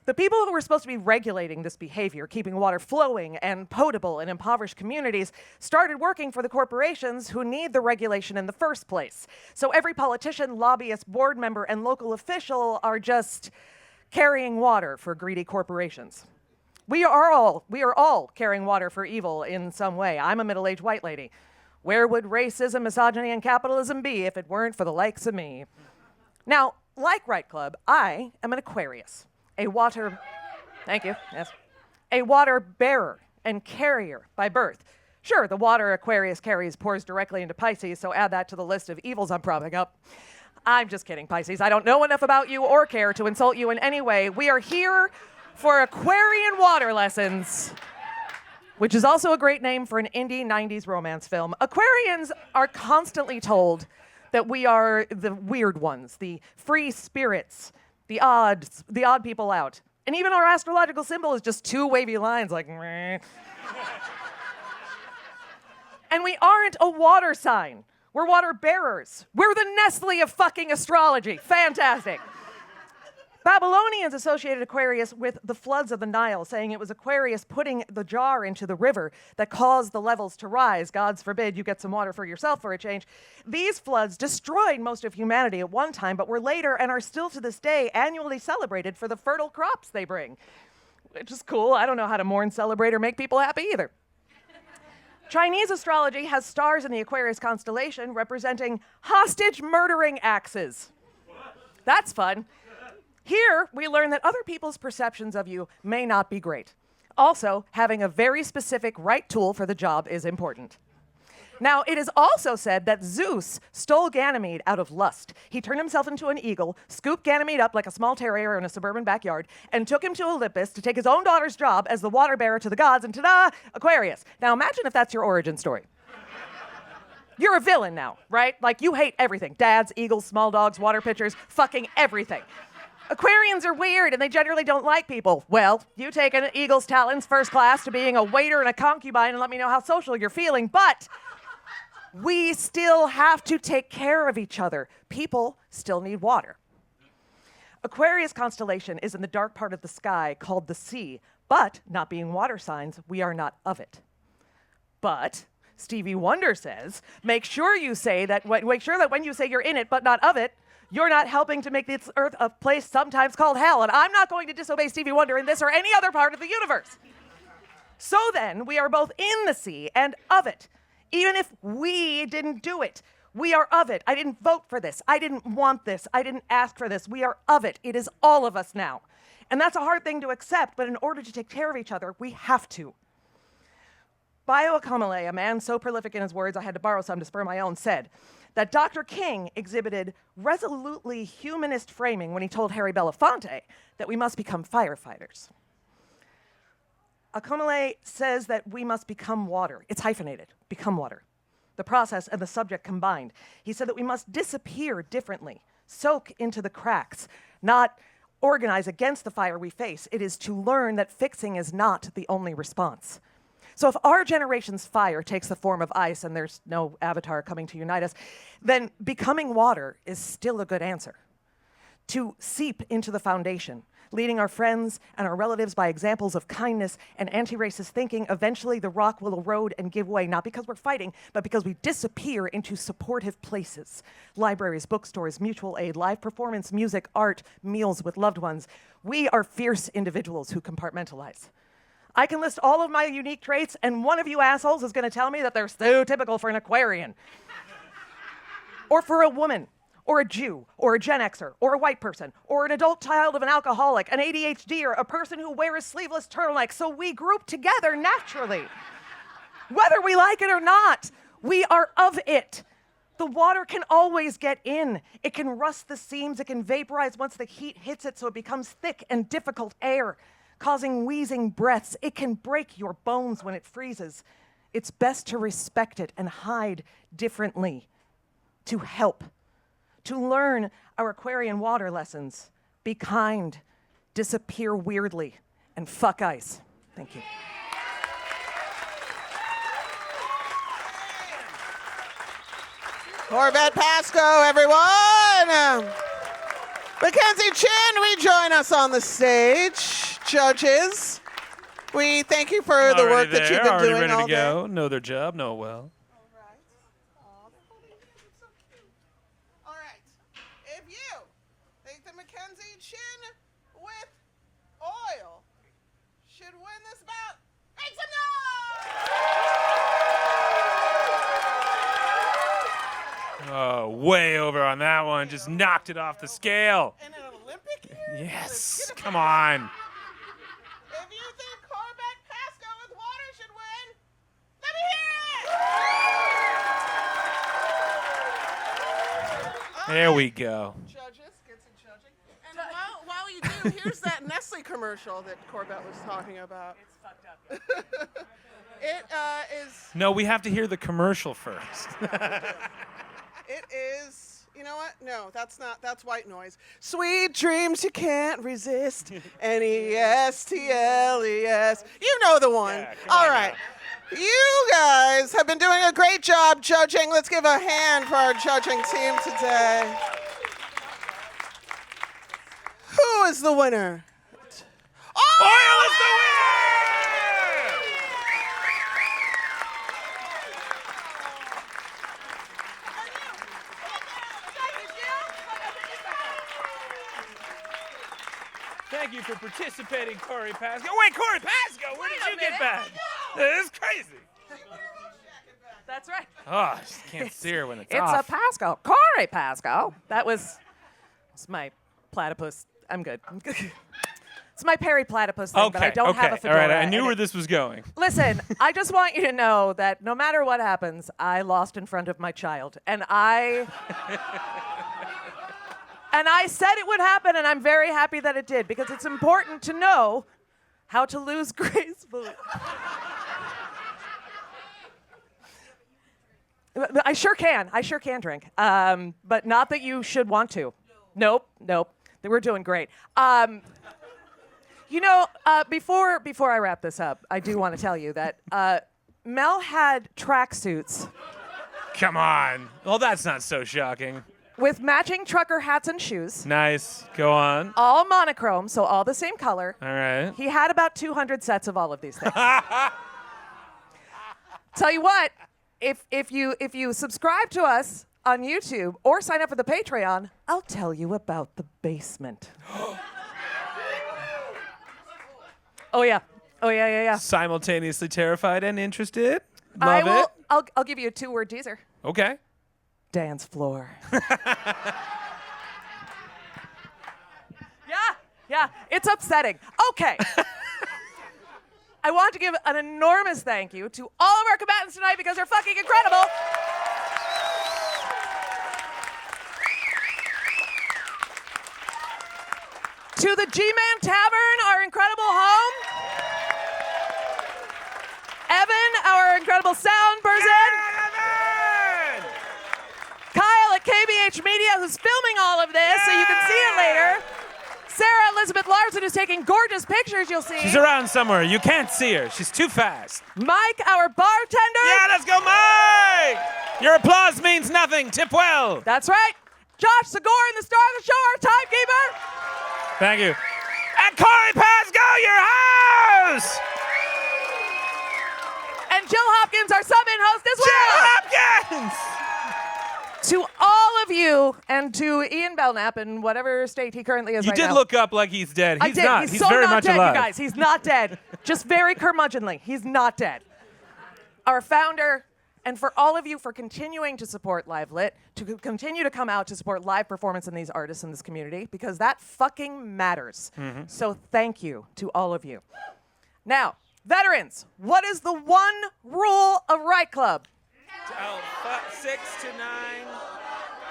[SPEAKER 1] The people who were supposed to be regulating this behavior, keeping water flowing and potable in impoverished communities, started working for the corporations who need the regulation in the first place. So every politician, lobbyist, board member, and local official are just carrying water for greedy corporations. We are all carrying water for evil in some way. I'm a middle-aged white lady. Where would racism, misogyny, and capitalism be if it weren't for the likes of me? Now, like Right Club, I am an Aquarius, a water bearer and carrier by birth. Sure, the water Aquarius carries pours directly into Pisces, so add that to the list of evils I'm propping up. I'm just kidding, Pisces. I don't know enough about you or care to insult you in any way. We are here for Aquarian water lessons, which is also a great name for an indie 90s romance film. Aquarians are constantly told that we are the weird ones, the free spirits, the odd people out. And even our astrological symbol is just two wavy lines like meh. And we aren't a water sign. We're water bearers. We're the Nestle of fucking astrology. Fantastic. Babylonians associated Aquarius with the floods of the Nile, saying it was Aquarius putting the jar into the river that caused the levels to rise. Gods forbid you get some water for yourself for a change. These floods destroyed most of humanity at one time, but were later and are still to this day annually celebrated for the fertile crops they bring. Which is cool. I don't know how to mourn, celebrate, or make people happy either. Chinese astrology has stars in the Aquarius constellation representing hostage-murdering axes. That's fun. Here, we learn that other people's perceptions of you may not be great. Also, having a very specific right tool for the job is important. Now, it is also said that Zeus stole Ganymede out of lust. He turned himself into an eagle, scooped Ganymede up like a small terrier in a suburban backyard, and took him to Olympus to take his own daughter's job as the water bearer to the gods, and ta-da, Aquarius. Now, imagine if that's your origin story. You're a villain now, right? Like, you hate everything. Dads, eagles, small dogs, water pitchers, fucking everything. Aquarians are weird, and they generally don't like people. Well, you take an eagle's talons first class to being a waiter and a concubine and let me know how social you're feeling, but we still have to take care of each other. People still need water. Aquarius constellation is in the dark part of the sky called the sea, but not being water signs, we are not of it. But Stevie Wonder says, make sure that when you say you're in it but not of it, you're not helping to make this earth a place sometimes called hell, and I'm not going to disobey Stevie Wonder in this or any other part of the universe. So then, we are both in the sea and of it. Even if we didn't do it, we are of it. I didn't vote for this. I didn't want this. I didn't ask for this. We are of it. It is all of us now. And that's a hard thing to accept, but in order to take care of each other, we have to. Bayo Akomale, a man so prolific in his words I had to borrow some to spur my own, said that Dr. King exhibited resolutely humanist framing when he told Harry Belafonte that we must become firefighters. Akomale says that we must become water. It's hyphenated, become water. The process and the subject combined. He said that we must disappear differently, soak into the cracks, not organize against the fire we face. It is to learn that fixing is not the only response. So if our generation's fire takes the form of ice and there's no avatar coming to unite us, then becoming water is still a good answer. To seep into the foundation, leading our friends and our relatives by examples of kindness and anti-racist thinking, eventually the rock will erode and give way, not because we're fighting, but because we disappear into supportive places. Libraries, bookstores, mutual aid, live performance, music, art, meals with loved ones. We are fierce individuals who compartmentalize. I can list all of my unique traits, and one of you assholes is going to tell me that they're so typical for an Aquarian. Or for a woman, or a Jew, or a Gen Xer, or a white person, or an adult child of an alcoholic, an ADHD, or a person who wears sleeveless turtlenecks, so we group together naturally. Whether we like it or not, we are of it. The water can always get in. It can rust the seams. It can vaporize once the heat hits it so it becomes thick and difficult air, causing wheezing breaths. It can break your bones when it freezes. It's best to respect it and hide differently, to help, to learn our Aquarian water lessons. Be kind, disappear weirdly, and fuck ice. Thank you.
[SPEAKER 7] Corrbette, Pasko, everyone. McKenzie, Chinn, rejoin us on the stage. Judges, we thank you for the work that you've been doing
[SPEAKER 2] ready
[SPEAKER 7] all
[SPEAKER 2] to go.
[SPEAKER 7] day.
[SPEAKER 2] Know their job, know it well.
[SPEAKER 7] All right. If you think that McKenzie Chinn with oil should win this bout, make some noise!
[SPEAKER 2] Oh, way over on that one. Just knocked it off the scale.
[SPEAKER 7] In an Olympic year?
[SPEAKER 2] Yes. Come on.
[SPEAKER 7] If you think Corrbette Pasko with water should win, let me hear it!
[SPEAKER 2] There we go.
[SPEAKER 7] Judges, get some judging. And while you do, here's that Nestle commercial that Corrbette was talking about. It's fucked up. It is.
[SPEAKER 2] No, we have to hear the commercial first.
[SPEAKER 7] It is. You know what? No, that's not. That's white noise. Sweet dreams you can't resist. N-E-S-T-L-E-S. You know the one. All right. You guys have been doing a great job judging. Let's give a hand for our judging team today. Who is the winner?
[SPEAKER 2] Oil is the winner! Thank you for participating, Corey Pasko. Wait, Corey Pasko, where did you get back? This is crazy.
[SPEAKER 1] That's right.
[SPEAKER 2] Oh, I just can't see her when it's
[SPEAKER 1] It's
[SPEAKER 2] off.
[SPEAKER 1] a Pasko. Corey Pasko. That's my platypus. I'm good. It's my peri-platypus thing, but I don't have a
[SPEAKER 2] All
[SPEAKER 1] fedora.
[SPEAKER 2] right, I knew
[SPEAKER 1] and
[SPEAKER 2] where this was going.
[SPEAKER 1] Listen, I just want you to know that no matter what happens, I lost in front of my child. And I said it would happen, and I'm very happy that it did, because it's important to know how to lose gracefully. I sure can drink, but not that you should want to. Nope. We're doing great. Before I wrap this up, I do want to tell you that Mel had tracksuits
[SPEAKER 2] Come on. Well, that's not so shocking.
[SPEAKER 1] with matching trucker hats and shoes,
[SPEAKER 2] Nice. Go on.
[SPEAKER 1] all monochrome, so all the same color.
[SPEAKER 2] All right.
[SPEAKER 1] He had about 200 sets of all of these things. Tell you what, if you subscribe to us on YouTube or sign up for the Patreon, I'll tell you about the basement. Oh yeah.
[SPEAKER 2] Simultaneously terrified and interested. Love it.
[SPEAKER 1] I'll give you a 2-word teaser.
[SPEAKER 2] Okay.
[SPEAKER 1] Dance floor. Yeah, it's upsetting. Okay. I want to give an enormous thank you to all of our combatants tonight because they're fucking incredible. To the GMan Tavern, our incredible home. Evan, our incredible sound person. Kyle at KBH Media, who's filming all of this, so you can see it later. Sarah Elizabeth Larson, who's taking gorgeous pictures, you'll see.
[SPEAKER 2] She's around somewhere. You can't see her. She's too fast.
[SPEAKER 1] Mike, our bartender.
[SPEAKER 2] Yeah, let's go, Mike! Your applause means nothing. Tip well.
[SPEAKER 1] That's right. Josh Sigorin, the star of the show, our timekeeper.
[SPEAKER 2] Thank you. And Corey Pasko, your host!
[SPEAKER 1] And Jill Hopkins, our sub-in host as well.
[SPEAKER 2] Jill Hopkins!
[SPEAKER 1] To all of you, and to Ian Belknap in whatever state he currently is
[SPEAKER 2] You
[SPEAKER 1] right
[SPEAKER 2] did
[SPEAKER 1] now.
[SPEAKER 2] look up like he's dead. He's
[SPEAKER 1] I did.
[SPEAKER 2] not.
[SPEAKER 1] He's
[SPEAKER 2] so
[SPEAKER 1] very
[SPEAKER 2] not
[SPEAKER 1] much
[SPEAKER 2] dead,
[SPEAKER 1] alive.
[SPEAKER 2] you
[SPEAKER 1] You guys. He's not dead. Just very curmudgeonly. He's not dead. Our founder, and for all of you for continuing to support Live Lit, to continue to come out to support live performance in these artists in this community, because that fucking matters. So thank you to all of you. Now, veterans, what is the one rule of Right Club?
[SPEAKER 2] Oh, 6 to 9.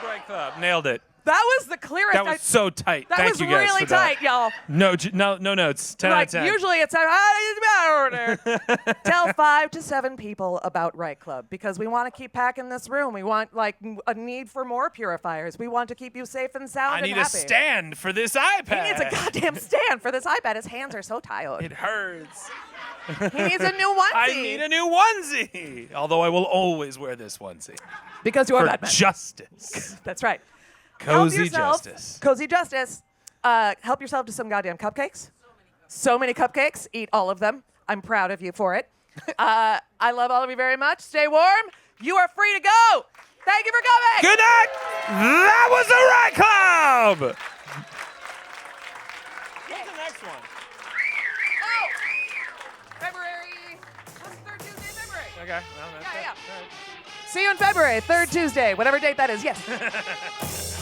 [SPEAKER 2] Right club. Nailed it.
[SPEAKER 1] That was the clearest.
[SPEAKER 2] That was so tight.
[SPEAKER 1] That
[SPEAKER 2] Thank
[SPEAKER 1] was
[SPEAKER 2] you guys
[SPEAKER 1] really
[SPEAKER 2] for that.
[SPEAKER 1] tight, y'all.
[SPEAKER 2] No notes. 10
[SPEAKER 1] Like
[SPEAKER 2] out of 10.
[SPEAKER 1] usually it's over there. Tell 5 to 7 people about Right Club because we want to keep packing this room. We want like a need for more purifiers. We want to keep you safe and sound
[SPEAKER 2] I
[SPEAKER 1] and
[SPEAKER 2] need
[SPEAKER 1] happy.
[SPEAKER 2] a stand for this iPad.
[SPEAKER 1] He needs a goddamn stand for this iPad. His hands are so tired.
[SPEAKER 2] It hurts.
[SPEAKER 1] He needs a new onesie.
[SPEAKER 2] I need a new onesie. Although I will always wear this onesie.
[SPEAKER 1] because you are
[SPEAKER 2] For
[SPEAKER 1] Batman.
[SPEAKER 2] justice.
[SPEAKER 1] That's right.
[SPEAKER 2] Cozy
[SPEAKER 1] Help yourself.
[SPEAKER 2] justice.
[SPEAKER 1] Cozy justice. Help yourself to some goddamn cupcakes. So many cupcakes. Eat all of them. I'm proud of you for it. I love all of you very much. Stay warm. You are free to go. Thank you for coming.
[SPEAKER 2] Good night. That was the Right Club.
[SPEAKER 1] What's
[SPEAKER 2] the next one?
[SPEAKER 1] Oh, February. What's the third Tuesday in February?
[SPEAKER 2] Okay. Well, that's
[SPEAKER 1] Yeah,
[SPEAKER 2] it.
[SPEAKER 1] yeah.
[SPEAKER 2] All right.
[SPEAKER 1] See you in February, third Tuesday, whatever date that is. Yes.